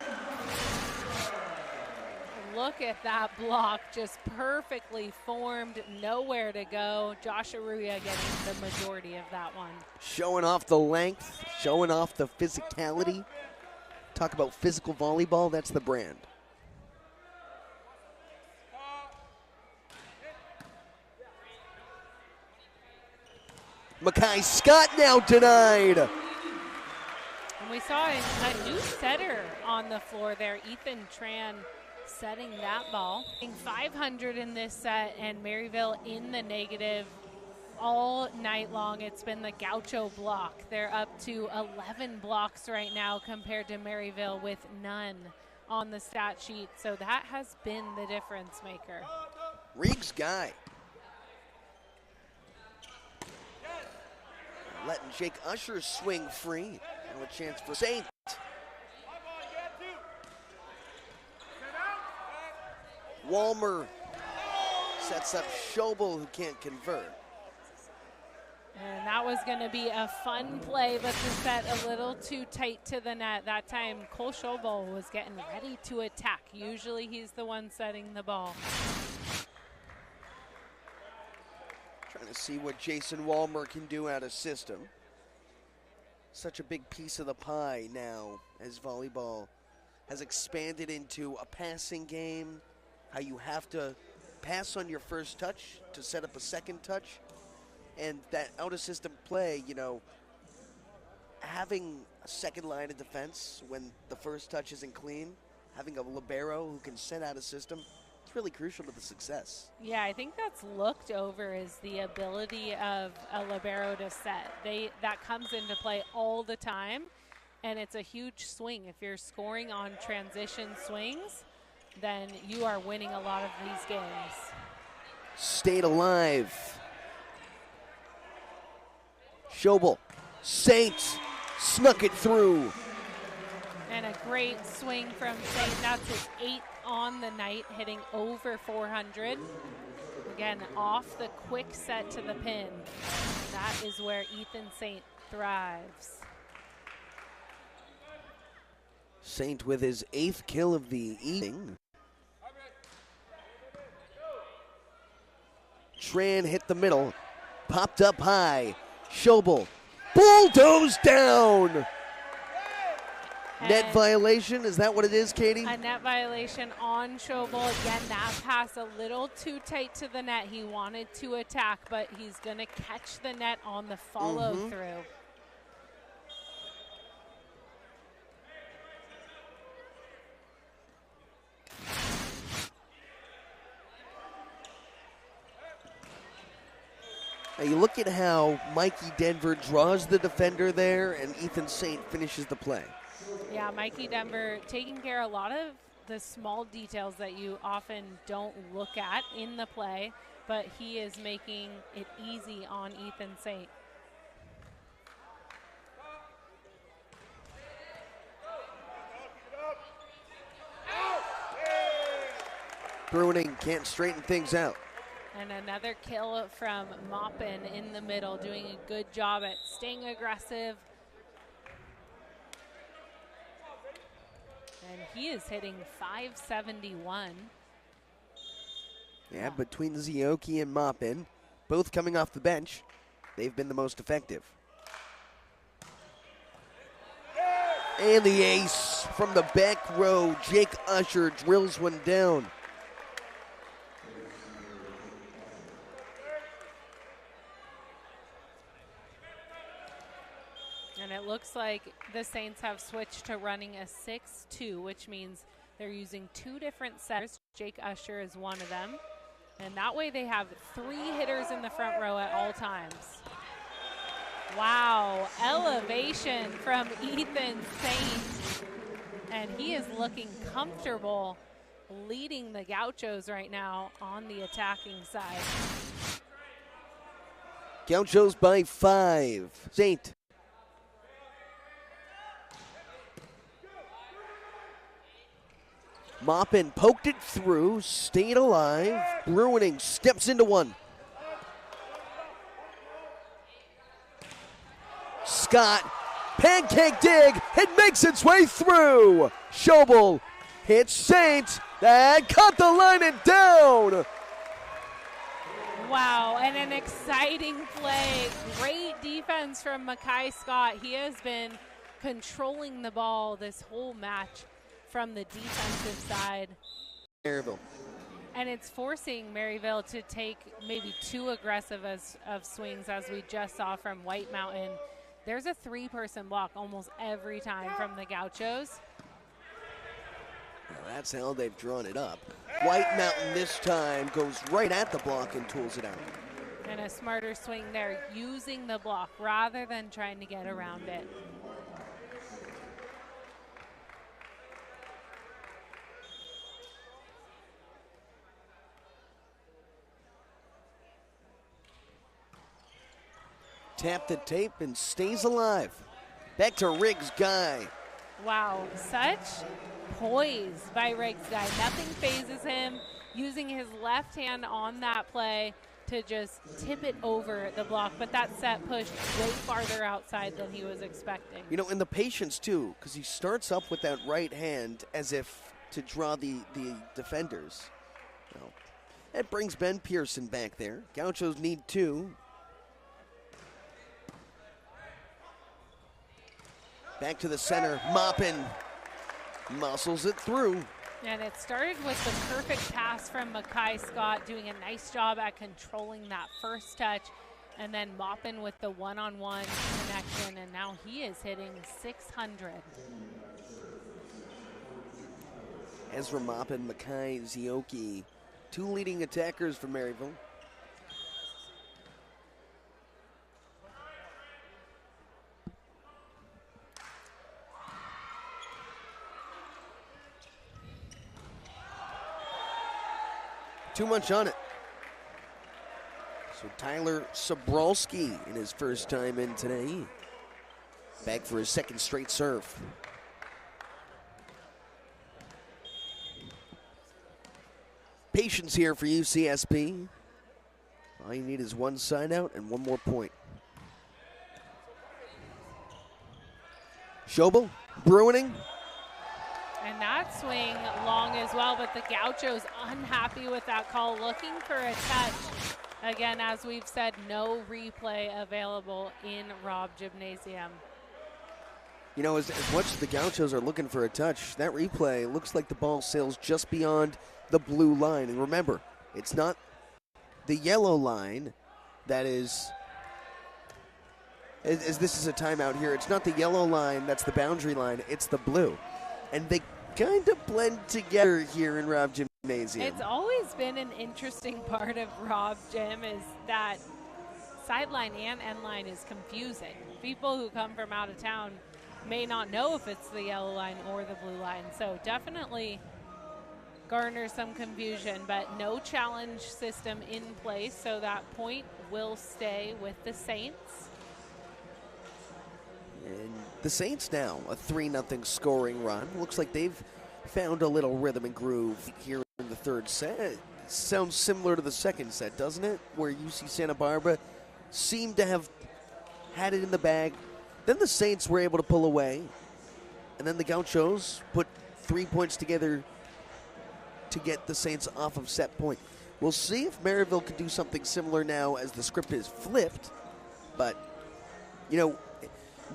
Look at that block, just perfectly formed, nowhere to go. Josh Aruya getting the majority of that one. Showing off the length, showing off the physicality. Talk about physical volleyball, that's the brand. Mackay Scott now denied. And we saw a new setter on the floor there, Ethan Tran, setting that ball. 500 in this set, and Maryville in the negative all night long. It's been the Gaucho block. They're up to 11 blocks right now compared to Maryville with none on the stat sheet. So that has been the difference maker. Riggs Guy. Letting Jake Usher swing free. Now a chance for Saint. Walmer sets up Schobel, who can't convert. And that was going to be a fun play, but the set a little too tight to the net. That time, Cole Schobel was getting ready to attack. Usually he's the one setting the ball. Trying to see what Jason Walmer can do out of system. Such a big piece of the pie now as volleyball has expanded into a passing game, how you have to pass on your first touch to set up a second touch. And that out-of-system play, you know, having a second line of defense when the first touch isn't clean, having a libero who can set out a system, it's really crucial to the success. Yeah, I think that's looked over is the ability of a libero to set. That comes into play all the time, and it's a huge swing. If you're scoring on transition swings, then you are winning a lot of these games. Stayed alive. Schobel, Saints, snuck it through. And a great swing from Saint. That's his 8th on the night, hitting over 400. Again, off the quick set to the pin. That is where Ethan Saint thrives. Saint with his 8th kill of the evening. Tran hit the middle, popped up high. Schobel, bulldozed down. Net violation, is that what it is, Katie? A net violation on Schobel. Again, that pass a little too tight to the net. He wanted to attack, but he's going to catch the net on the follow-through. Now you look at how Mikey Denver draws the defender there, and Ethan Saint finishes the play. Yeah, Mikey Denver taking care of a lot of the small details that you often don't look at in the play, but he is making it easy on Ethan Saint. Bruining can't straighten things out. And another kill from Maupin in the middle, doing a good job at staying aggressive. And he is hitting 571. Yeah, between Zioki and Maupin, both coming off the bench, they've been the most effective. And the ace from the back row. Jake Usher drills one down. And it looks like the Saints have switched to running a 6-2, which means they're using 2 different setters. Jake Usher is one of them. And that way they have 3 hitters in the front row at all times. Wow, elevation from Ethan Saint. And he is looking comfortable leading the Gauchos right now on the attacking side. Gauchos by 5. Saint. Maupin poked it through, stayed alive. Bruining steps into one. Scott, pancake dig, it makes its way through. Schobel hits Saint, and cut the line and down. Wow, and an exciting play. Great defense from Makai Scott. He has been controlling the ball this whole match from the defensive side. Maryville. And it's forcing Maryville to take maybe too aggressive of swings, as we just saw from White Mountain. There's a 3-person block almost every time from the Gauchos. Well, that's how they've drawn it up. White Mountain this time goes right at the block and tools it out. And a smarter swing there, using the block rather than trying to get around it. Tap the tape and stays alive. Back to Riggs Guy. Wow, such poise by Riggs Guy. Nothing phases him, using his left hand on that play to just tip it over the block, but that set pushed way farther outside than he was expecting. You know, and the patience, too, because he starts up with that right hand as if to draw the defenders. Well, that brings Ben Pearson back there. Gauchos need 2. Back to the center. Maupin muscles it through. And it started with the perfect pass from Mackay Scott, doing a nice job at controlling that first touch, and then Maupin with the one-on-one connection, and now he is hitting 600. Ezra Maupin, Mackay Zioki, 2 leading attackers for Maryville. Too much on it. So Tyler Sobralski in his first time in today. Back for his second straight serve. Patience here for UCSB. All you need is 1 side out and 1 more point. Schobel, Bruining. And that swing long as well, but the Gauchos unhappy with that call, looking for a touch. Again, as we've said, no replay available in Robb Gymnasium. You know, as much as the Gauchos are looking for a touch, that replay looks like the ball sails just beyond the blue line. And remember, it's not the yellow line that is, as this is a timeout here, it's not the yellow line that's the boundary line, it's the blue. And they kind of blend together here in Robb Gymnasium. It's always been an interesting part of Robb Gym is that sideline and end line is confusing. People who come from out of town may not know if it's the yellow line or the blue line. So definitely garner some confusion, but no challenge system in place, so that point will stay with the Saints. And the Saints now, a 3-0 scoring run. Looks like they've found a little rhythm and groove here in the third set. It sounds similar to the second set, doesn't it? Where UC Santa Barbara seemed to have had it in the bag. Then the Saints were able to pull away. And then the Gauchos put 3 points together to get the Saints off of set point. We'll see if Maryville can do something similar now as the script is flipped. But, you know,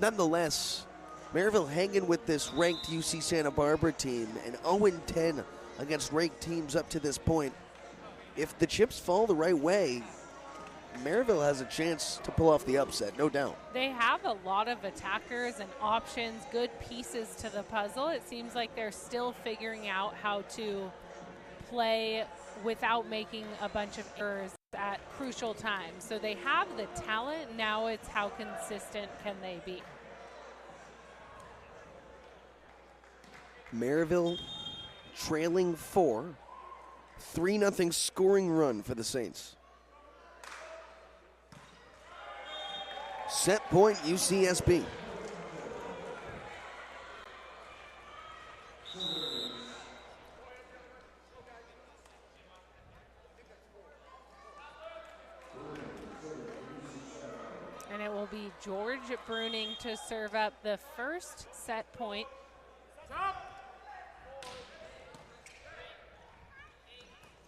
nonetheless, Maryville hanging with this ranked UC Santa Barbara team and 0-10 against ranked teams up to this point. If the chips fall the right way, Maryville has a chance to pull off the upset, no doubt. They have a lot of attackers and options, good pieces to the puzzle. It seems like they're still figuring out how to play without making a bunch of errors at crucial times. So they have the talent, now it's how consistent can they be. Maryville trailing 4, 3-0 scoring run for the Saints. Set point UCSB. And it will be George Bruning to serve up the first set point.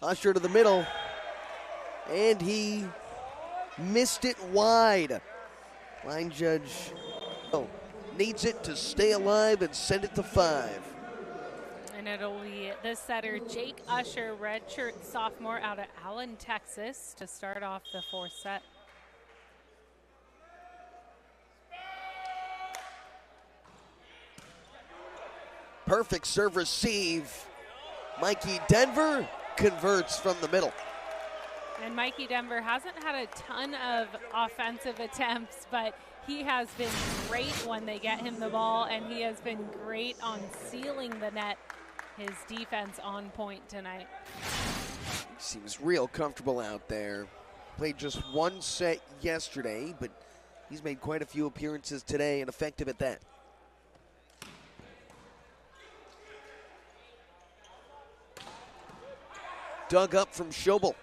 Usher to the middle, and he missed it wide. Line judge needs it to stay alive and send it to 5. And it'll be the setter, Jake Usher, redshirt sophomore out of Allen, Texas, to start off the fourth set. Perfect serve receive. Mikey Denver converts from the middle. And Mikey Denver hasn't had a ton of offensive attempts, but he has been great when they get him the ball, and he has been great on sealing the net. His defense on point tonight. He seems real comfortable out there. Played just one set yesterday, but he's made quite a few appearances today and effective at that. Dug up from Schobel.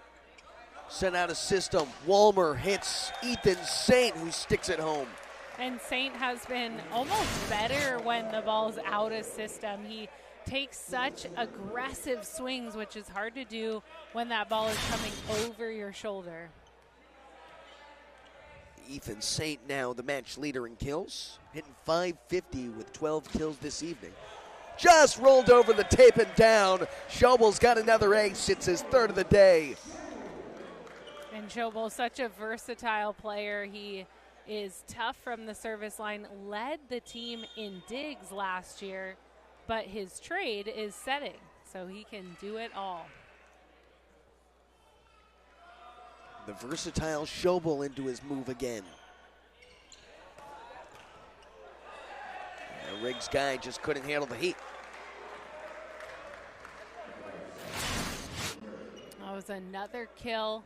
Sent out a system. Walmer hits Ethan Saint, who sticks it home. And Saint has been almost better when the ball's out of system. He takes such aggressive swings, which is hard to do when that ball is coming over your shoulder. Ethan Saint now the match leader in kills, hitting .550 with 12 kills this evening. Just rolled over the tape and down. Schobel's got another ace. It's his third of the day. And Schobel, such a versatile player. He is tough from the service line, led the team in digs last year, but his trade is setting, so he can do it all. The versatile Schobel into his move again. Riggs guy just couldn't handle the heat. That was another kill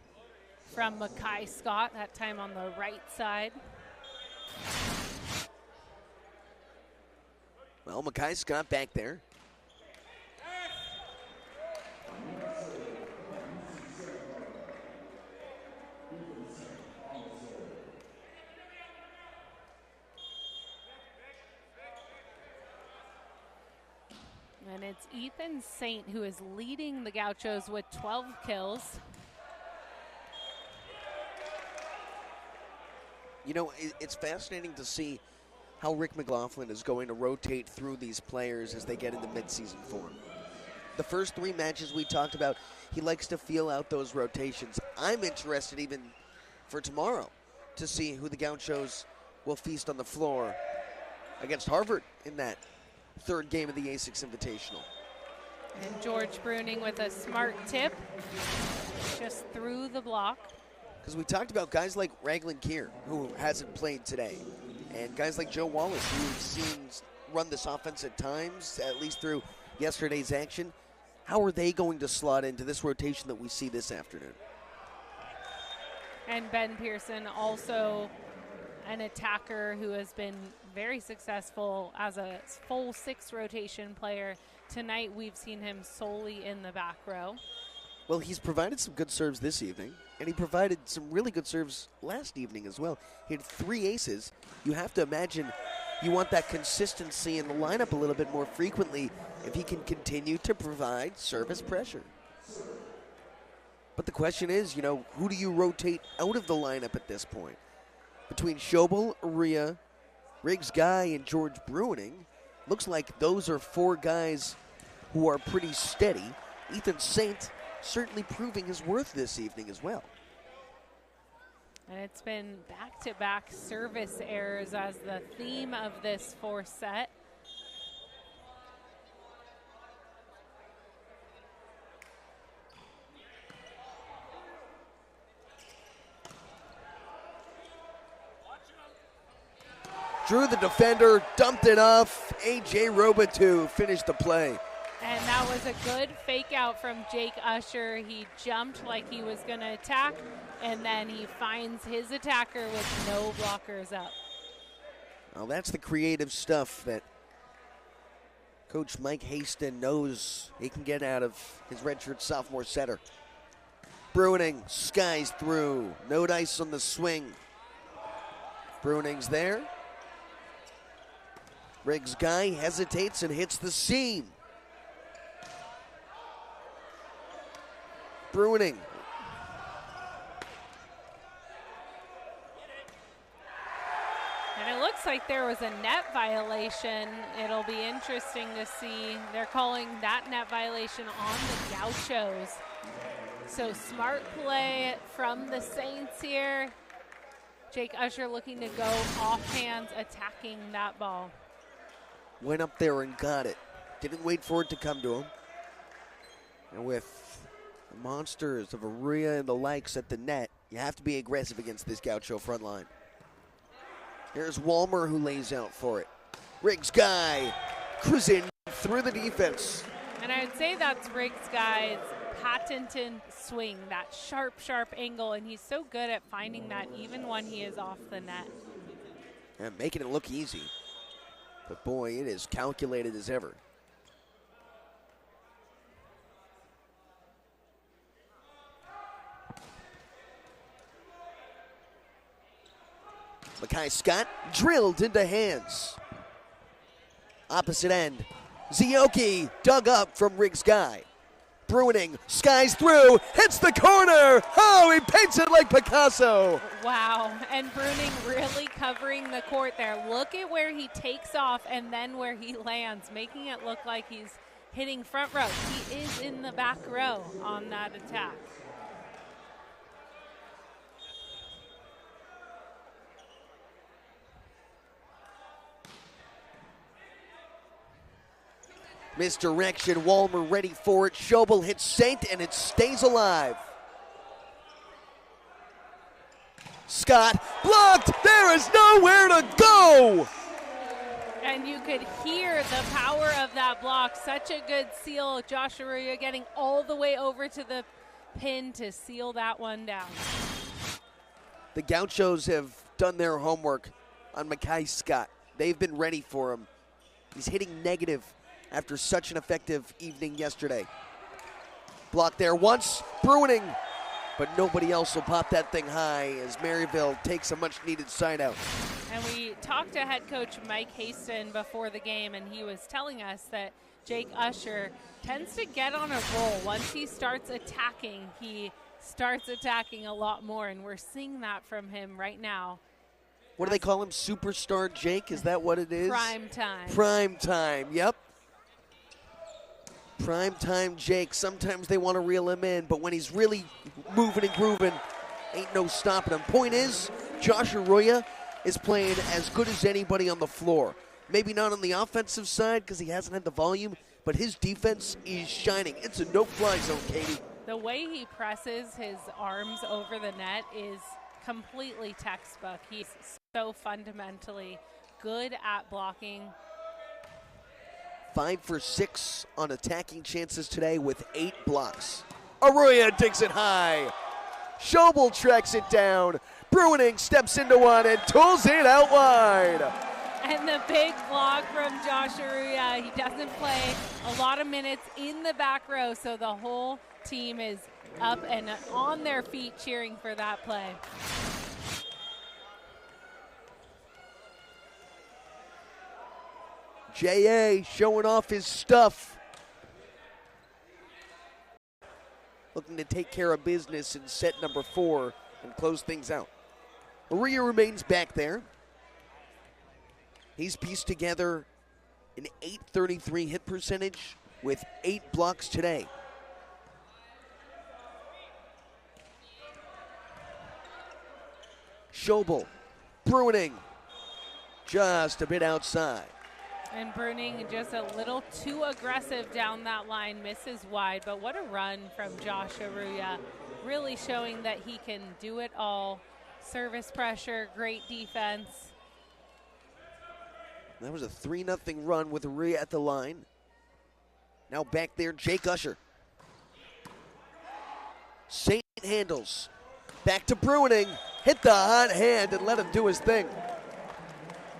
from Mackay Scott, that time on the right side. Well, Mackay Scott back there. And it's Ethan Saint who is leading the Gauchos with 12 kills. You know, it's fascinating to see how Rick McLaughlin is going to rotate through these players as they get into midseason form. The first three matches we talked about, he likes to feel out those rotations. I'm interested even for tomorrow to see who the Gauchos will feast on the floor against Harvard in that third game of the A6 Invitational. And George Bruning with a smart tip, just through the block. Because we talked about guys like Raglan Keir, who hasn't played today, and guys like Joe Wallace, who we've seen run this offense at times, at least through yesterday's action. How are they going to slot into this rotation that we see this afternoon? And Ben Pearson, also an attacker who has been very successful as a full six rotation player. Tonight we've seen him solely in the back row. Well, he's provided some good serves this evening, and he provided some really good serves last evening as well. He had 3 aces. You have to imagine you want that consistency in the lineup a little bit more frequently if he can continue to provide service pressure. But the question is, you know, who do you rotate out of the lineup at this point? Between Schobel, Uria, Riggs Guy, and George Bruning, looks like those are 4 guys who are pretty steady. Ethan Saint certainly proving his worth this evening as well. And it's been back-to-back service errors as the theme of this 4th set. Drew the defender, dumped it off. A.J. Robitou finished the play. And that was a good fake out from Jake Usher. He jumped like he was going to attack, and then he finds his attacker with no blockers up. Well, that's the creative stuff that Coach Mike Haston knows he can get out of his redshirt sophomore setter. Bruning skies through. No dice on the swing. Bruning's there. Riggs Guy hesitates and hits the seam. Bruning. And it looks like there was a net violation. It'll be interesting to see. They're calling that net violation on the Gauchos. So smart play from the Saints here. Jake Usher looking to go off hands, attacking that ball. Went up there and got it. Didn't wait for it to come to him. And with the monsters of Aria and the likes at the net, you have to be aggressive against this Gaucho front line. Here's Walmer who lays out for it. Riggs Guy cruising through the defense. And I would say that's Riggs Guy's patented swing, that sharp, sharp angle, and he's so good at finding that even when he is off the net. And making it look easy. But boy, it is calculated as ever. Mackay Scott drilled into hands. Opposite end. Zioki dug up from Riggs Guy. Bruining, skies through, hits the corner. Oh, he paints it like Picasso. Wow, and Bruning really covering the court there. Look at where he takes off and then where he lands, making it look like he's hitting front row. He is in the back row on that attack. Misdirection, Walmer ready for it. Schobel hits Saint and it stays alive. Scott blocked. There is nowhere to go. And you could hear the power of that block. Such a good seal. Josh Arroyo getting all the way over to the pin to seal that one down. The Gauchos have done their homework on Mackay Scott. They've been ready for him. He's hitting negative after such an effective evening yesterday. Blocked there once, Bruining, but nobody else will pop that thing high as Maryville takes a much-needed side out. And we talked to head coach Mike Haston before the game, and he was telling us that Jake Usher tends to get on a roll. Once he starts attacking, he starts attacking a lot more, and we're seeing that from him right now. What do they call him? Superstar Jake? Is that what it is? Prime time. Prime time, yep. Prime time Jake. Sometimes they want to reel him in, but when he's really moving and grooving, ain't no stopping him. Point is, Josh Arroyo is playing as good as anybody on the floor. Maybe not on the offensive side because he hasn't had the volume, but his defense is shining. It's a no-fly zone, Katie. The way he presses his arms over the net is completely textbook. He's so fundamentally good at blocking. 5 for 6 on attacking chances today with 8 blocks. Arroyo digs it high. Schobel tracks it down. Bruining steps into one and tools it out wide. And the big block from Josh Arroyo. He doesn't play a lot of minutes in the back row, so the whole team is up and on their feet cheering for that play. J.A. showing off his stuff. Looking to take care of business in set number 4 and close things out. Maria remains back there. He's pieced together an .833 hit percentage with 8 blocks today. Schobel, Bruining, just a bit outside. And Bruning just a little too aggressive down that line, misses wide. But what a run from Josh Arroyo. Really showing that he can do it all. Service pressure, great defense. That was a 3-0 run with Arroyo at the line. Now back there, Jake Usher. Saint handles. Back to Bruining. Hit the hot hand and let him do his thing.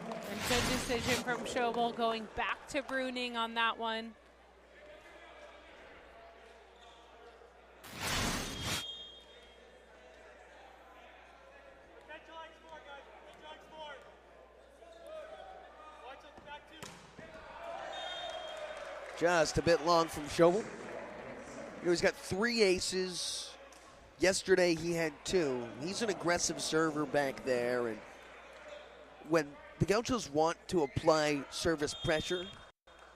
And good decision from Schobel going back to Bruning on that one. Just a bit long from Schobel. You know, he's got 3 aces. Yesterday he had 2. He's an aggressive server back there, and when the Gauchos want to apply service pressure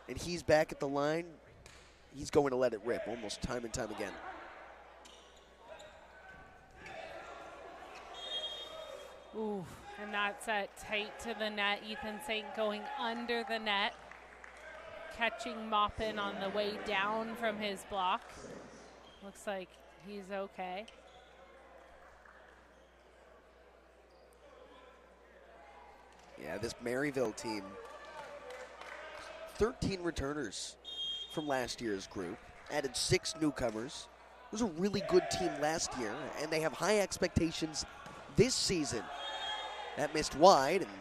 and he's back at the line, he's going to let it rip almost time and time again. Ooh, and that's tight to the net. Ethan Saint going under the net, catching Maupin on the way down from his block. Looks like he's okay. Yeah, this Maryville team, 13 returners from last year's group, added 6 newcomers. It was a really good team last year, and they have high expectations this season. That missed wide, and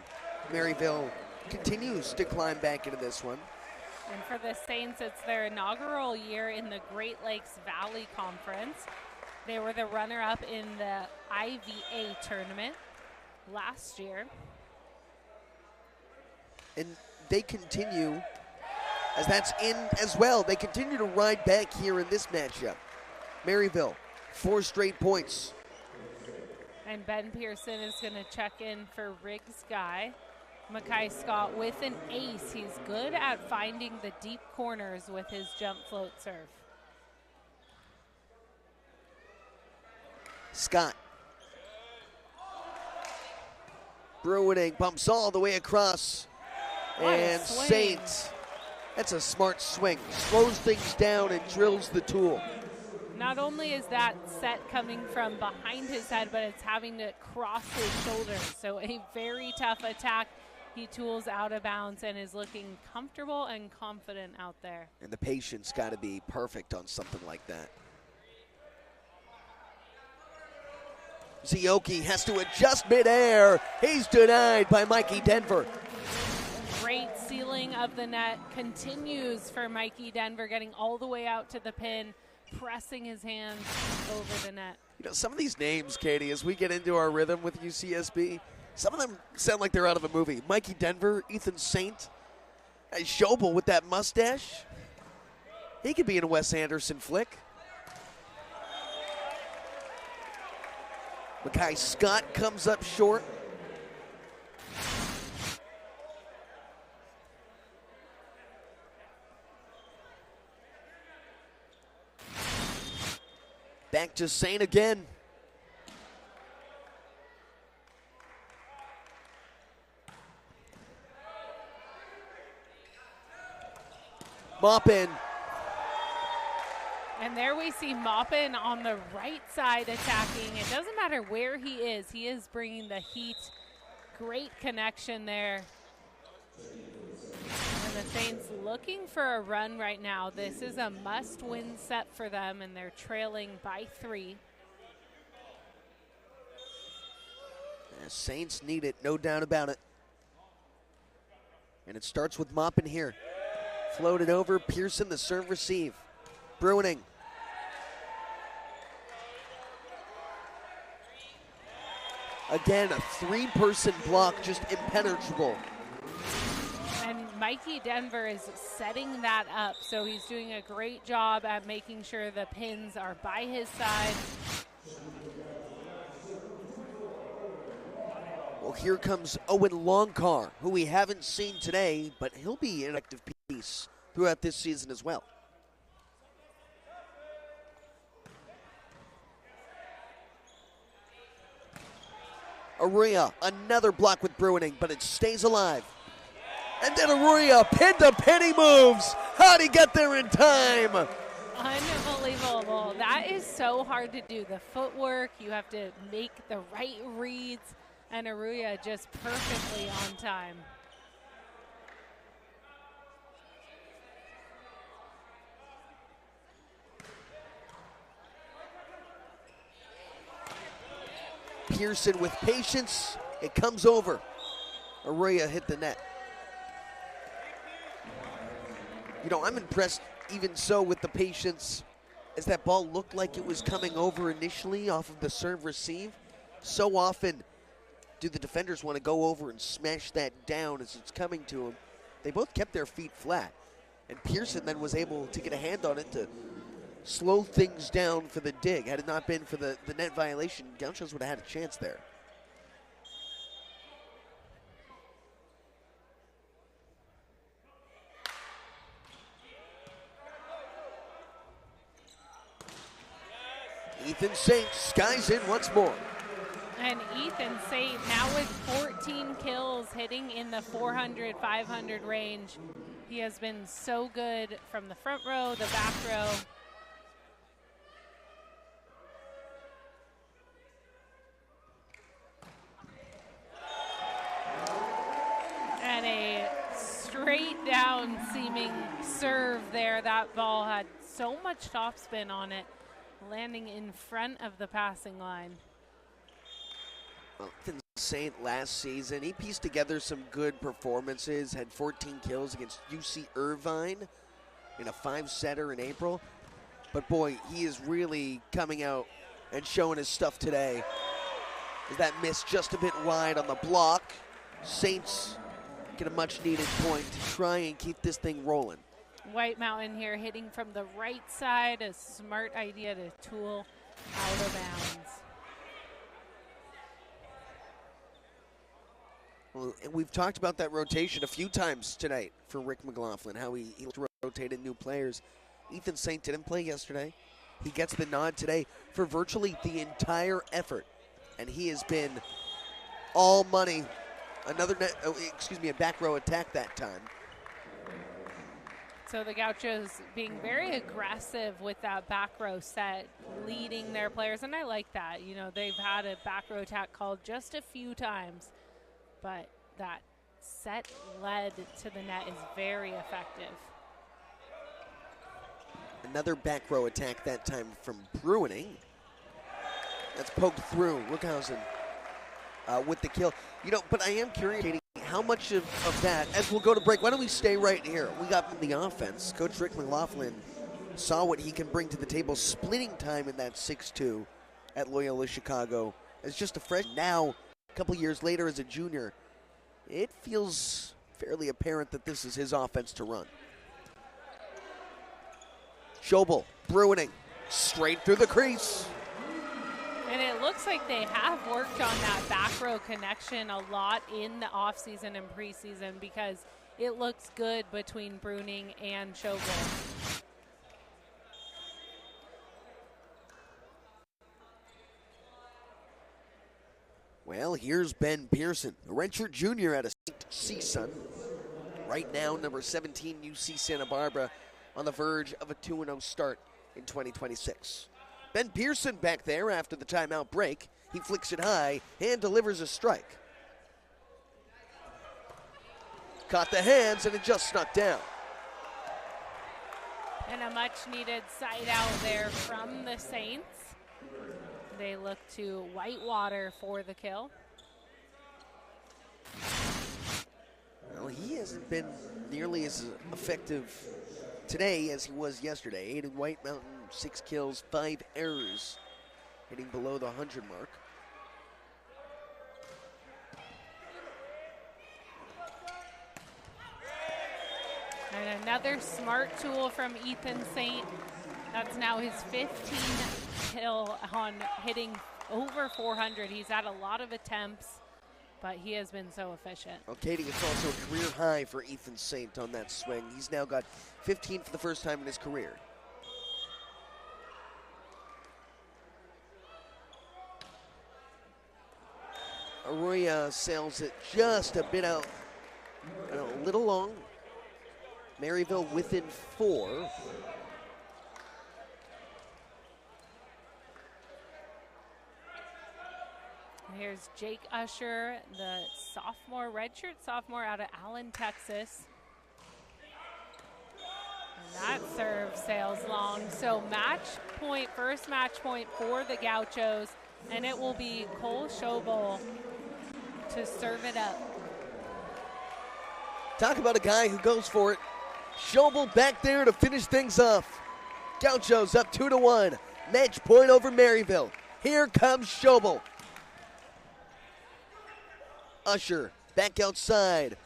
Maryville continues to climb back into this one. And for the Saints, it's their inaugural year in the Great Lakes Valley Conference. They were the runner-up in the IVA tournament last year. And they continue, as that's in as well, they continue to ride back here in this matchup. Maryville, 4 straight points. And Ben Pearson is going to check in for Riggs Guy. Mackay Scott with an ace. He's good at finding the deep corners with his jump float serve. Scott. Bruining bumps all the way across. And Saints, that's a smart swing. Slows things down and drills the tool. Not only is that set coming from behind his head, but it's having to cross his shoulders. So a very tough attack. He tools out of bounds and is looking comfortable and confident out there. And the patience got to be perfect on something like that. Zioki has to adjust midair. He's denied by Mikey Denver. Great sealing of the net continues for Mikey Denver, getting all the way out to the pin, pressing his hands over the net. You know, some of these names, Katie, as we get into our rhythm with UCSB, some of them sound like they're out of a movie. Mikey Denver, Ethan Saint, Schobel with that mustache. He could be in a Wes Anderson flick. Mackay Scott comes up short. Back to Saint again. Maupin. And there we see Maupin on the right side attacking. It doesn't matter where he is bringing the heat. Great connection there. And the Saints looking for a run right now. This is a must-win set for them, and they're trailing by 3. The Saints need it, no doubt about it. And it starts with Maupin here. Floated over, Pearson, the serve receive. Bruining. Again, a 3-person block, just impenetrable. And Mikey Denver is setting that up, so he's doing a great job at making sure the pins are by his side. Well, here comes Owen Longcar, who we haven't seen today, but he'll be an active piece throughout this season as well. Aruya, another block with Bruining, but it stays alive. And then Aruya, pin to penny moves. How'd he get there in time? Unbelievable. That is so hard to do. The footwork, you have to make the right reads, and Aruya just perfectly on time. Pearson with patience, it comes over. Aruya hit the net. You know, I'm impressed even so with the patience as that ball looked like it was coming over initially off of the serve receive. So often do the defenders want to go over and smash that down as it's coming to them. They both kept their feet flat. And Pearson then was able to get a hand on it to slow things down for the dig. Had it not been for the net violation, Gauchos would have had a chance there. Ethan Saint skies in once more. And Ethan Saint now with 14 kills, hitting in the 400, 500 range. He has been so good from the front row, the back row. And a straight down seeming serve there. That ball had so much topspin on it, landing in front of the passing line. Well, Ethan Saint last season, he pieced together some good performances, had 14 kills against UC Irvine in a 5-setter in April. But boy, he is really coming out and showing his stuff today. That miss just a bit wide on the block. Saints get a much-needed point to try and keep this thing rolling. White Mountain here hitting from the right side. A smart idea to tool out of bounds. Well, and we've talked about that rotation a few times tonight for Rick McLaughlin, how he rotated new players. Ethan St. didn't play yesterday. He gets the nod today for virtually the entire effort, and he has been all money. A back row attack that time. So the Gauchos being very aggressive with that back row set, leading their players, and I like that. You know, they've had a back row attack called just a few times, but that set led to the net is very effective. Another back row attack that time from Bruining. That's poked through. Rookhausen with the kill. You know, but I am curious, Katie, how much of that, as we'll go to break, why don't we stay right here? We got the offense. Coach Rick McLaughlin saw what he can bring to the table, splitting time in that 6-2 at Loyola Chicago as just a freshman. Now, a couple years later as a junior, it feels fairly apparent that this is his offense to run. Schobel, Bruining, straight through the crease. And it looks like they have worked on that back row connection a lot in the offseason and preseason because it looks good between Bruining and Schobel. Well, here's Ben Pearson, a redshirt junior out of St. CSUN. Right now, number 17, UC Santa Barbara, on the verge of a 2-0 start in 2026. Ben Pearson back there after the timeout break. He flicks it high and delivers a strike. Caught the hands and it just snuck down. And a much-needed side out there from the Saints. They look to Whitewater for the kill. Well, he hasn't been nearly as effective today as he was yesterday. Aiden White Mountain, 6 kills, 5 errors, hitting below the 100 mark. And another smart tool from Ethan St. That's now his 15th kill on hitting over 400. He's had a lot of attempts, but he has been so efficient. Well, Katie, it's also a career high for Ethan St. on that swing. He's now got 15 for the first time in his career. Arroyo sails it just a bit out, a little long. Maryville within 4. Here's Jake Usher, the sophomore, redshirt sophomore out of Allen, Texas. And that serve sails long. So match point, first match point for the Gauchos, and it will be Cole Schobel to serve it up. Talk about a guy who goes for it. Schobel back there to finish things off. Gauchos up 2-1. Match point over Maryville. Here comes Schobel. Usher back outside.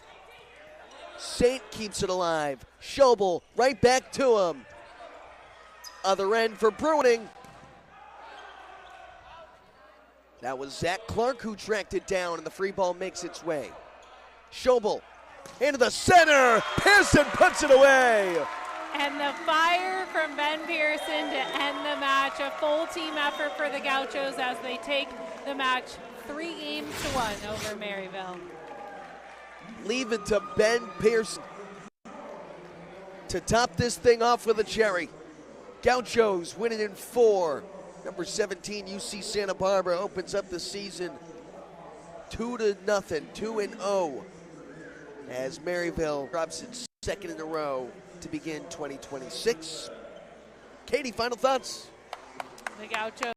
Saint keeps it alive. Schobel right back to him. Other end for Bruining. That was Zach Clark who tracked it down, and the free ball makes its way. Schobel into the center. Pearson puts it away. And the fire from Ben Pearson to end the match. A full team effort for the Gauchos as they take the match 3-1 over Maryville. Leave it to Ben Pearson to top this thing off with a cherry. Gauchos winning in 4. Number 17, UC Santa Barbara, opens up the season 2-0, 2-0, as Maryville drops its second in a row to begin 2026. Katie, final thoughts? The Gauchos